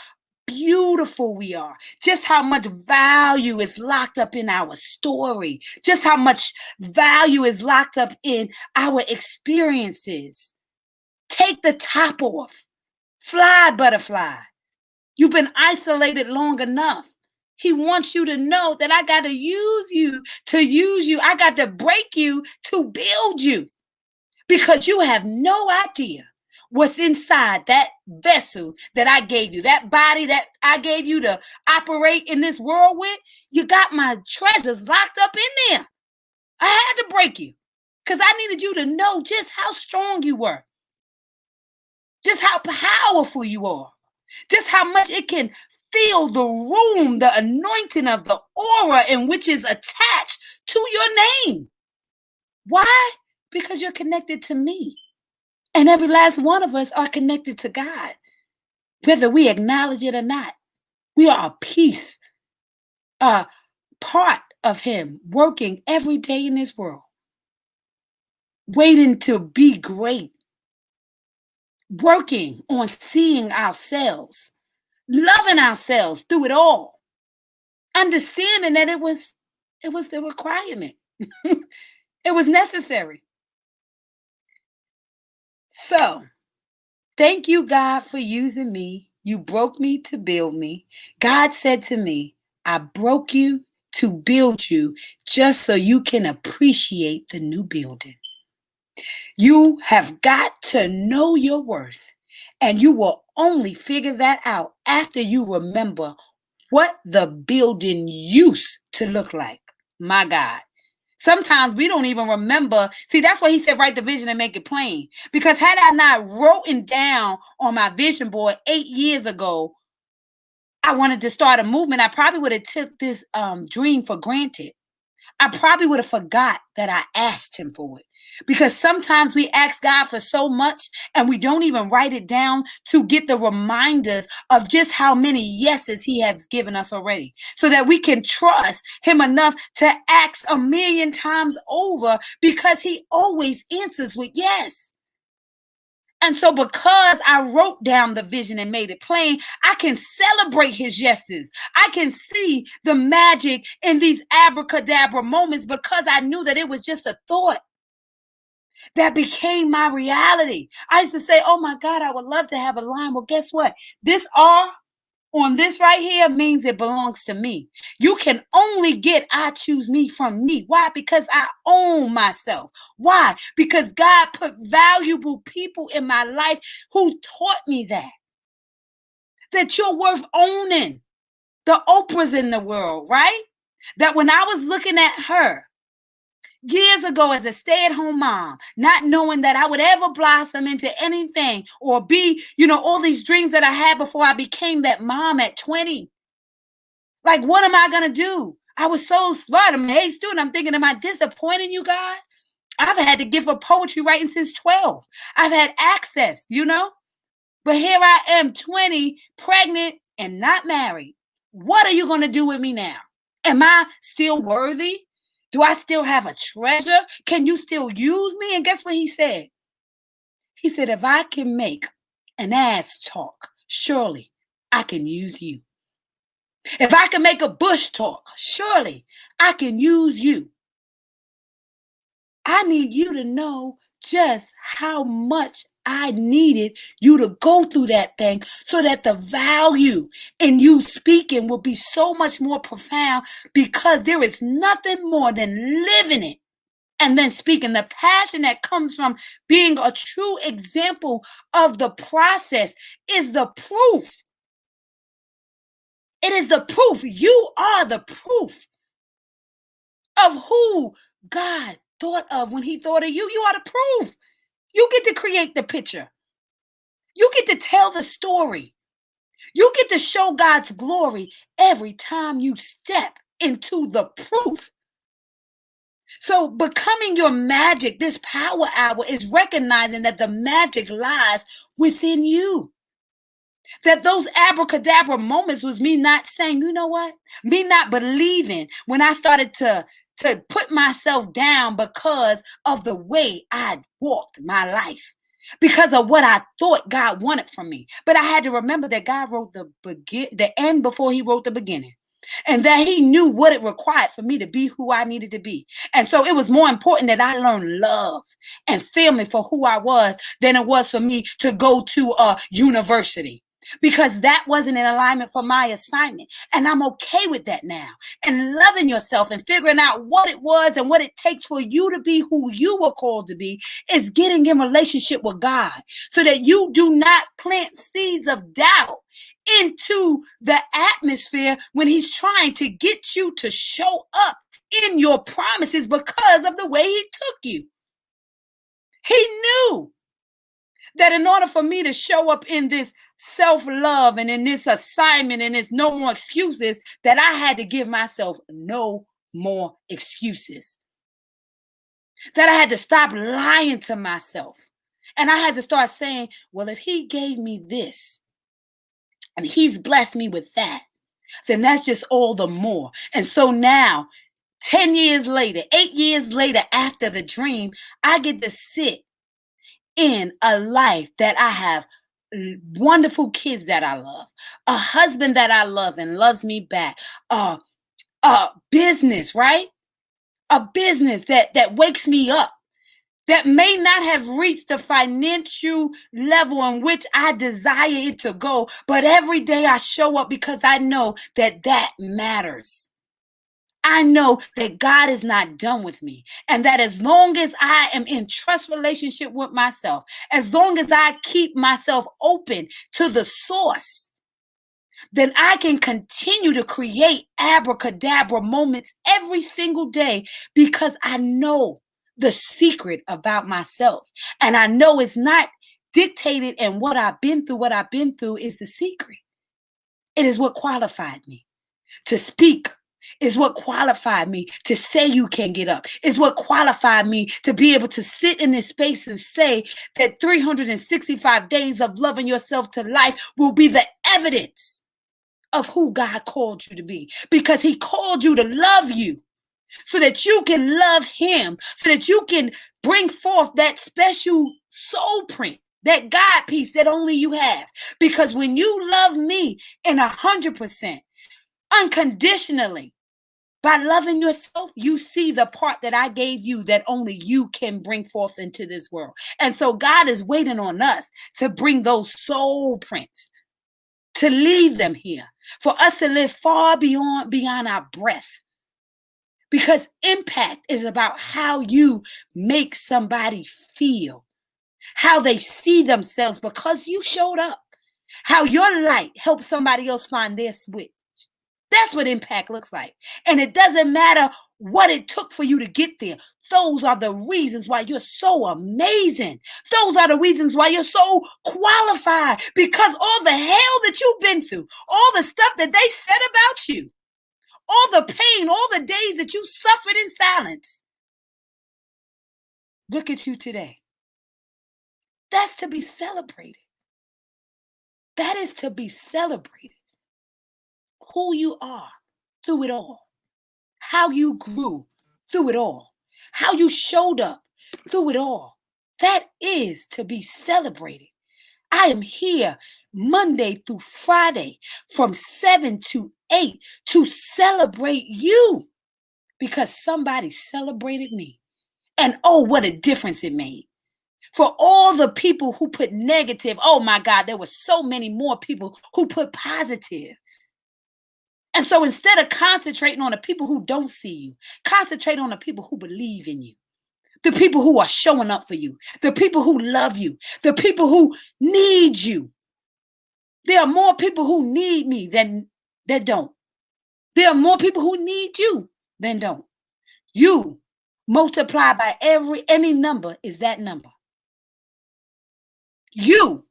beautiful we are, just how much value is locked up in our story, just how much value is locked up in our experiences. Take the top off. Fly, butterfly. You've been isolated long enough. He wants you to know that I got to use you to use you. I got to break you to build you, because you have no idea what's inside that vessel that I gave you, that body that I gave you to operate in this world with. You got my treasures locked up in there. I had to break you because I needed you to know just how strong you were, just how powerful you are, just how much it can fill the room, the anointing of the aura in which is attached to your name. Why? Because you're connected to me. And every last one of us are connected to God, whether we acknowledge it or not. We are a piece, a part of him, working every day in this world, waiting to be great, working on seeing ourselves, loving ourselves through it all, understanding that it was the requirement. It was necessary. So, thank you, God, for using me. You broke me to build me. God said to me, I broke you to build you just so you can appreciate the new building. You have got to know your worth, and you will only figure that out after you remember what the building used to look like. My God. Sometimes we don't even remember. See, that's why he said, write the vision and make it plain. Because had I not written down on my vision board 8 years ago, I wanted to start a movement, I probably would have took this dream for granted. I probably would have forgot that I asked him for it. Because sometimes we ask God for so much and we don't even write it down to get the reminders of just how many yeses he has given us already, so that we can trust him enough to ask 1,000,000 times over, because he always answers with yes. And so because I wrote down the vision and made it plain, I can celebrate his yeses. I can see the magic in these abracadabra moments, because I knew that it was just a thought that became my reality. I used to say, oh my God, I would love to have a line. Well, guess what? This R on this right here means it belongs to me. You can only get I choose me from me. Why? Because I own myself. Why? Because God put valuable people in my life who taught me that you're worth owning. The Oprahs in the world, right? That when I was looking at her years ago as a stay-at-home mom, not knowing that I would ever blossom into anything or be, all these dreams that I had before I became that mom at 20. Like, what am I going to do? I was so smart. I'm an A student. I'm thinking, am I disappointing you, God? I've had the gift of poetry writing since 12. I've had access, But here I am, 20, pregnant and not married. What are you going to do with me now? Am I still worthy? Do I still have a treasure? Can you still use me? And guess what he said? He said, if I can make an ass talk, surely I can use you. If I can make a bush talk, surely I can use you. I need you to know just how much I needed you to go through that thing, so that the value in you speaking will be so much more profound, because there is nothing more than living it And then speaking, the passion that comes from being a true example of the process is the proof. It is the proof. You are the proof of who God thought of when he thought of you. You are the proof. You get to create the picture. You get to tell the story. You get to show God's glory every time you step into the proof. So becoming your magic, this power hour, is recognizing that the magic lies within you. That those abracadabra moments was me not saying, you know what? Me not believing when I started to put myself down because of the way I walked my life. Because of what I thought God wanted from me. But I had to remember that God wrote the end before he wrote the beginning. And that he knew what it required for me to be who I needed to be. And so it was more important that I learned love and family for who I was than it was for me to go to a university. Because that wasn't in alignment for my assignment. And I'm okay with that now. And loving yourself and figuring out what it was and what it takes for you to be who you were called to be is getting in relationship with God so that you do not plant seeds of doubt into the atmosphere when he's trying to get you to show up in your promises because of the way he took you. He knew that in order for me to show up in this self-love and in this assignment and this no more excuses, that I had to give myself no more excuses. That I had to stop lying to myself. And I had to start saying, well, if he gave me this and he's blessed me with that, then that's just all the more. And so now, 10 years later, 8 years later after the dream, I get to sit in a life that I have wonderful kids that I love, a husband that I love and loves me back, a business, right? A business that wakes me up, that may not have reached the financial level in which I desire it to go, but every day I show up because I know that that matters. I know that God is not done with me, and that as long as I am in trust relationship with myself, as long as I keep myself open to the source, then I can continue to create abracadabra moments every single day because I know the secret about myself. And I know it's not dictated in what I've been through. What I've been through is the secret. It is what qualified me to speak, is what qualified me to say you can get up, is what qualified me to be able to sit in this space and say that 365 days of loving yourself to life will be the evidence of who God called you to be, because he called you to love you so that you can love him, so that you can bring forth that special soul print, that God piece that only you have. Because when you love me in 100%, unconditionally, by loving yourself, you see the part that I gave you that only you can bring forth into this world. And so God is waiting on us to bring those soul prints, to leave them here, for us to live far beyond our breath. Because impact is about how you make somebody feel, how they see themselves because you showed up, how your light helps somebody else find their switch. That's what impact looks like. And it doesn't matter what it took for you to get there. Those are the reasons why you're so amazing. Those are the reasons why you're so qualified, because all the hell that you've been through, all the stuff that they said about you, all the pain, all the days that you suffered in silence. Look at you today. That's to be celebrated. That is to be celebrated. Who you are through it all. How you grew through it all. How you showed up through it all. That is to be celebrated. I am here Monday through Friday from 7 to 8 to celebrate you because somebody celebrated me. And oh, what a difference it made. For all the people who put negative, oh my God, there were so many more people who put positive. And so instead of concentrating on the people who don't see you, concentrate on the people who believe in you. the people who are showing up for you, the people who love you, the people who need you. There are more people who need me than that don't. There are more people who need you than don't. You multiply by any number is that number. You,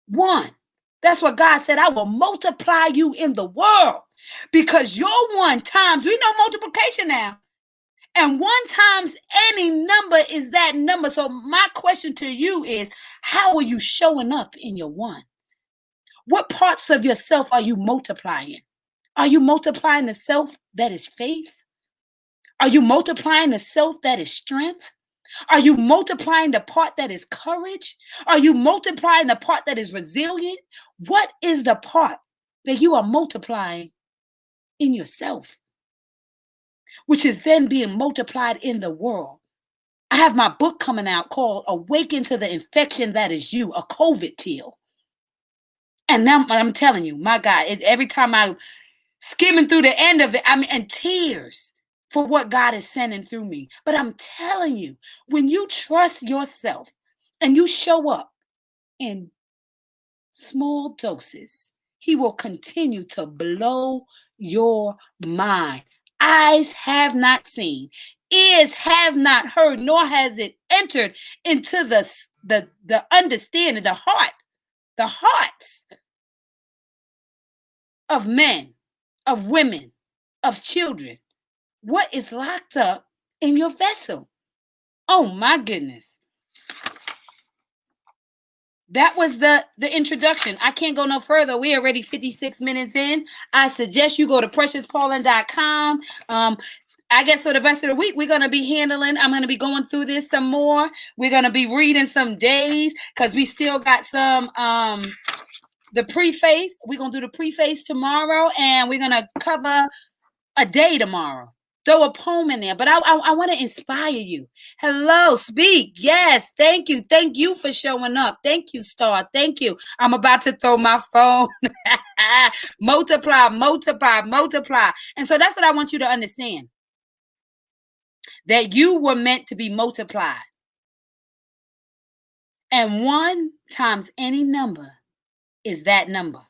one. That's what God said. I will multiply you in the world because your one times, we know multiplication now. And one times any number is that number. So my question to you is, how are you showing up in your one? What parts of yourself are you multiplying? Are you multiplying the self that is faith? Are you multiplying the self that is strength? Are you multiplying the part that is courage? Are you multiplying the part that is resilient? What is the part that you are multiplying in yourself, which is then being multiplied in the world? I have my book coming out called Awaken to the Infection That Is You, a COVID teal. And now I'm telling you, my God, every time I skimming through the end of it, I'm in tears for what God is sending through me. But I'm telling you, when you trust yourself and you show up in small doses, He will continue to blow your mind. Eyes have not seen, ears have not heard, nor has it entered into the understanding, the hearts of men, of women, of children, what is locked up in your vessel. Oh my goodness. That was the introduction. I can't go no further. We're already 56 minutes in. I suggest you go to PreciousPaulin.com. I guess for the rest of the week, I'm going to be going through this some more. We're going to be reading some days because we still got some the preface. We're going to do the preface tomorrow, and we're going to cover a day tomorrow. Throw a poem in there, but I want to inspire you. Hello, speak. Yes, thank you. Thank you for showing up. Thank you, Star. Thank you. I'm about to throw my phone. Multiply, multiply, multiply. And so that's what I want you to understand. That you were meant to be multiplied. And one times any number is that number.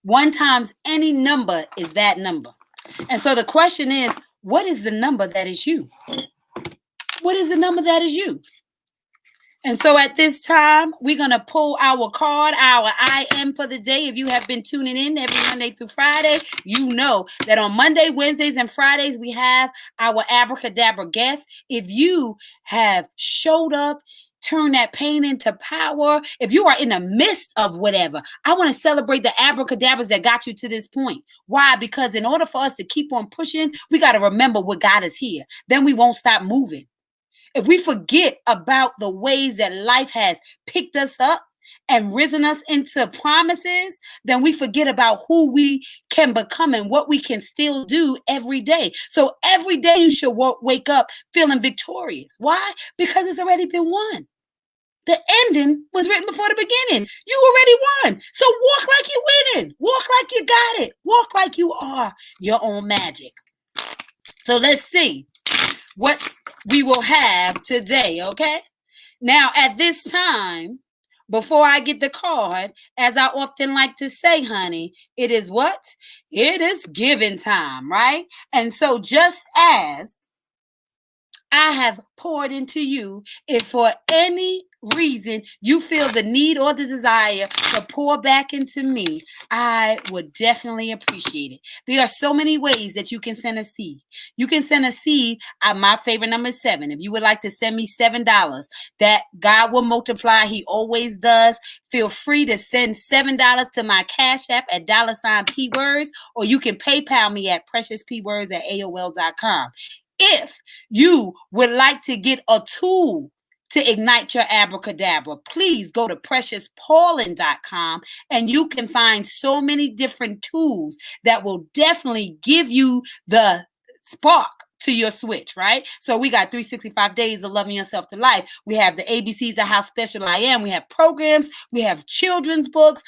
One times any number is that number. And so the question is, what is the number that is you? What is the number that is you? And so at this time, we're going to pull our card, our I am for the day. If you have been tuning in every Monday through Friday, you know that on Monday, Wednesdays, and Fridays, we have our Abracadabra guests. If you have showed up, turn that pain into power. If you are in the midst of whatever, I want to celebrate the abracadabras that got you to this point. Why? Because in order for us to keep on pushing, we got to remember what God is here. Then we won't stop moving. If we forget about the ways that life has picked us up and risen us into promises, then we forget about who we can become and what we can still do every day. So every day you should wake up feeling victorious. Why? Because it's already been won. The ending was written before the beginning. You already won. So walk like you're winning. Walk like you got it. Walk like you are your own magic. So let's see what we will have today, okay? Now, at this time, before I get the card, as I often like to say, honey, it is what? It is giving time, right? And so just as I have poured into you, if for any reason you feel the need or the desire to pour back into me, I would definitely appreciate it. There are so many ways that you can send a seed. You can send a seed at my favorite number 7. If you would like to send me $7, that God will multiply. He always does. Feel free to send $7 to my Cash App at $PWords, or you can PayPal me at preciouspwords@aol.com. If you would like to get a tool to ignite your abracadabra, please go to PreciousPaulin.com and you can find so many different tools that will definitely give you the spark to your switch, right? So we got 365 days of loving yourself to life. We have the ABCs of How Special I Am. We have programs. We have children's books,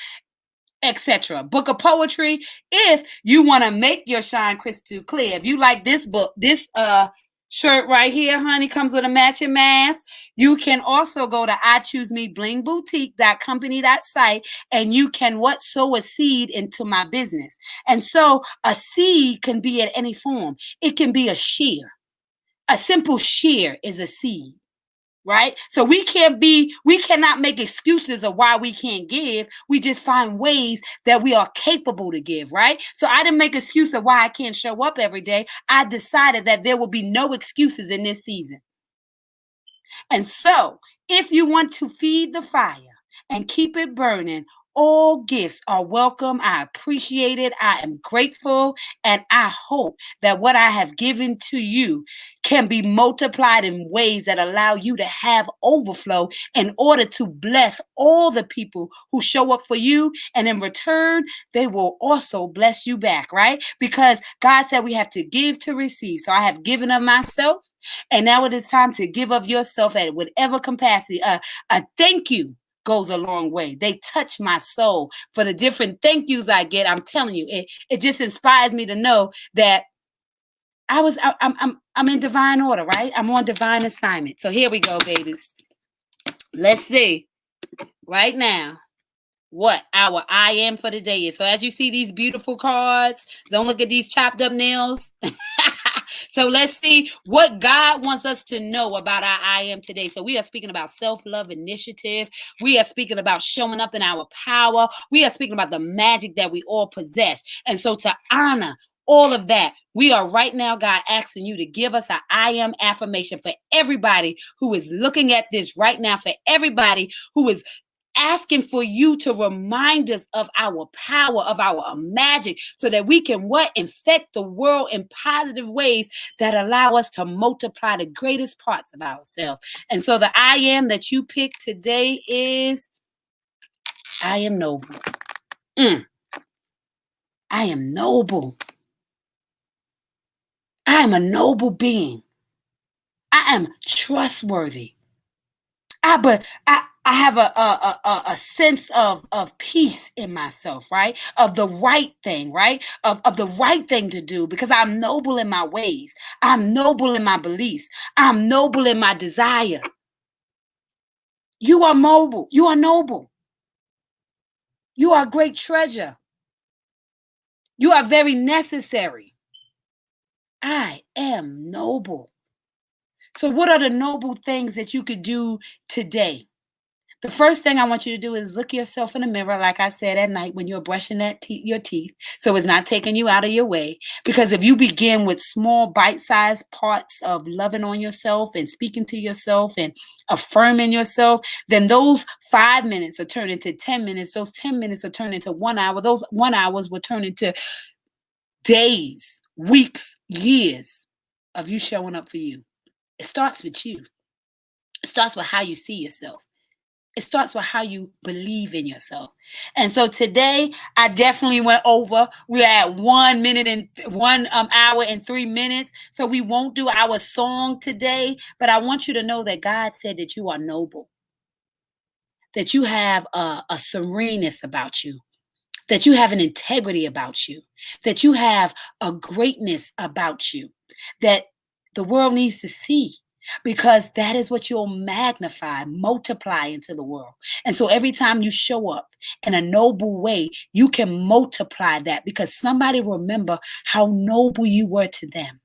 etc. Book of poetry. If you want to make your shine crystal clear, if you like this book, this shirt right here, honey, comes with a matching mask. You can also go to IChooseMeBlingBoutique.company.site, and you can sow a seed into my business. And so a seed can be in any form. It can be a share. A simple share is a seed. Right? So we cannot make excuses of why we can't give. We just find ways that we are capable to give, right? So I didn't make excuse of why I can't show up every day. I decided that there will be no excuses in this season. And so, if you want to feed the fire and keep it burning, all gifts are welcome. I appreciate it. I am grateful. And I hope that what I have given to you can be multiplied in ways that allow you to have overflow in order to bless all the people who show up for you. And in return, they will also bless you back, right? Because God said we have to give to receive. So I have given of myself. And now it is time to give of yourself at whatever capacity. A thank you goes a long way. They touch my soul for the different thank yous I get. I'm telling you, it just inspires me to know that I'm in divine order, right? I'm on divine assignment. So here we go, babies. Let's see right now what our I am for the day is. So as you see these beautiful cards, don't look at these chopped up nails. So let's see what God wants us to know about our I am today. So we are speaking about self-love initiative. We are speaking about showing up in our power. We are speaking about the magic that we all possess. And so to honor all of that, we are right now, God, asking you to give us an I am affirmation for everybody who is looking at this right now, for everybody who is asking for you to remind us of our power, of our magic, so that we can infect the world in positive ways that allow us to multiply the greatest parts of ourselves. And so the I am that you picked today is I am noble. I am noble. I am a noble being. I am trustworthy. I have a sense of peace in myself, right? Of the right thing, right? Of the right thing to do, because I'm noble in my ways. I'm noble in my beliefs. I'm noble in my desire. You are mobile. You are noble. You are a great treasure. You are very necessary. I am noble. So what are the noble things that you could do today? The first thing I want you to do is look yourself in the mirror, like I said at night when you're brushing your teeth, so it's not taking you out of your way. Because if you begin with small bite-sized parts of loving on yourself and speaking to yourself and affirming yourself, then those 5 minutes will turn into 10 minutes. Those 10 minutes will turn into 1 hour. Those 1 hours will turn into days, weeks, years of you showing up for you. It starts with you. It starts with how you see yourself. It starts with how you believe in yourself. And so today, I definitely went over. We're at 1 minute and 1 hour and 3 minutes. So we won't do our song today. But I want you to know that God said that you are noble, that you have a sereneness about you, that you have an integrity about you, that you have a greatness about you, that the world needs to see, because that is what you'll magnify, multiply into the world. And so every time you show up in a noble way, you can multiply that, because somebody will remember how noble you were to them.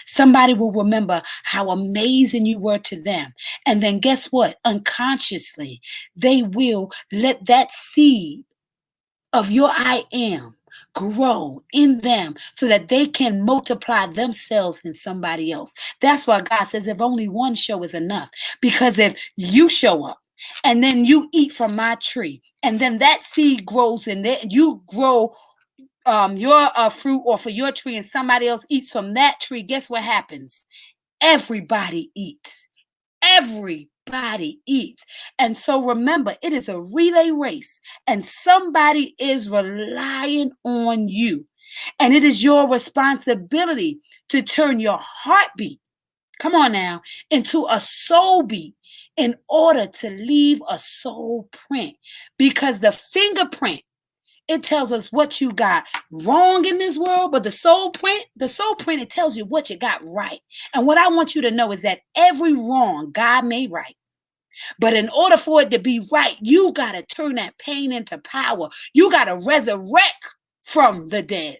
Somebody will remember how amazing you were to them. And then guess what? Unconsciously, they will let that seed of your I am grow in them so that they can multiply themselves in somebody else. That's why God says if only one show is enough. Because if you show up and then you eat from my tree, and then that seed grows in there, you grow your fruit off of your tree, and somebody else eats from that tree, guess what happens? Everybody eats. Everybody eats. And so remember, it is a relay race, and somebody is relying on you. And it is your responsibility to turn your heartbeat, come on now, into a soul beat in order to leave a soul print. Because the fingerprint It tells us what you got wrong in this world, but the soul print, it tells you what you got right. And what I want you to know is that every wrong God made right. But in order for it to be right, you got to turn that pain into power. You got to resurrect from the dead.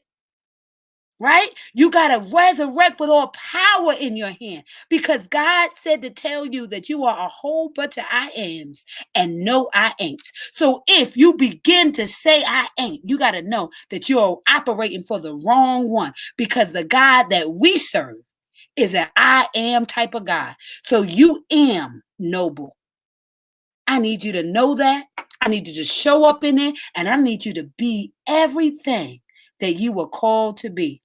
Right? You got to resurrect with all power in your hand, because God said to tell you that you are a whole bunch of I ams and no I ain't. So if you begin to say I ain't, you got to know that you're operating for the wrong one, because the God that we serve is an I am type of God. So you am noble. I need you to know that. I need you to show up in it, and I need you to be everything that you were called to be.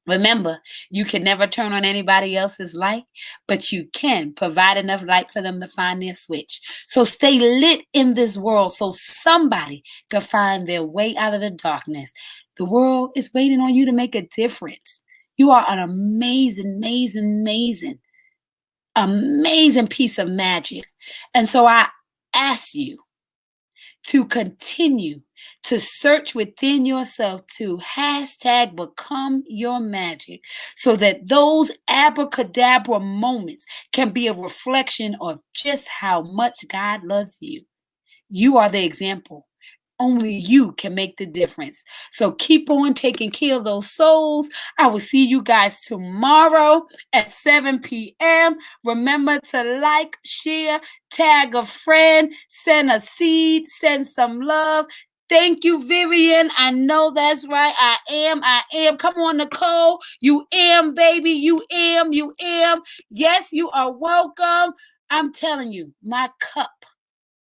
Remember, you can never turn on anybody else's light, but you can provide enough light for them to find their switch. So stay lit in this world so somebody can find their way out of the darkness. The world is waiting on you to make a difference. You are an amazing piece of magic. And so I ask you to continue to search within yourself to #become your magic, so that those abracadabra moments can be a reflection of just how much God loves you. You are the example. Only you can make the difference. So keep on taking care of those souls. I will see you guys tomorrow at 7 p.m. Remember to like, share, tag a friend, send a seed, send some love. Thank you, Vivian. I know that's right. I am. Come on, Nicole. You am, baby. You am. Yes, you are welcome. I'm telling you, my cup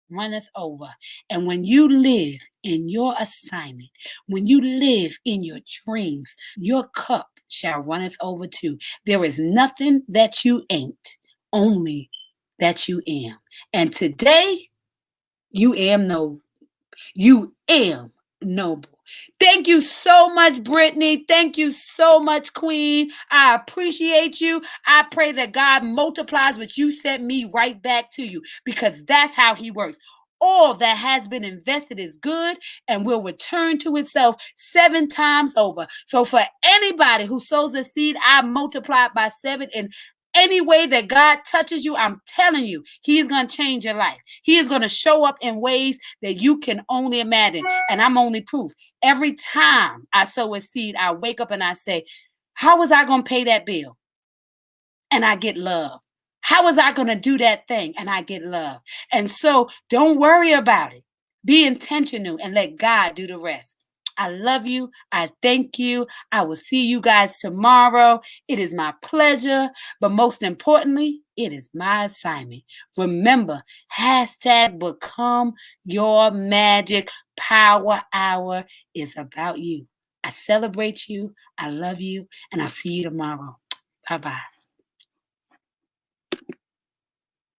runneth over. And when you live in your assignment, when you live in your dreams, your cup shall runneth over too. There is nothing that you ain't, only that you am. And today, you am noble. You am noble. Thank you so much, Brittany. Thank you so much, Queen. I appreciate you. I pray that God multiplies what you sent me right back to you, because that's how he works. All that has been invested is good and will return to itself 7 times over. So for anybody who sows a seed, I multiply it by 7. And any way that God touches you, I'm telling you, he's going to change your life. He is going to show up in ways that you can only imagine. And I'm only proof. Every time I sow a seed, I wake up and I say, how was I going to pay that bill? And I get love. How was I going to do that thing? And I get love. And so don't worry about it. Be intentional and let God do the rest. I love you. I thank you. I will see you guys tomorrow. It is my pleasure. But most importantly, it is my assignment. Remember, #become your magic. Power Hour is about you. I celebrate you. I love you. And I'll see you tomorrow. Bye-bye.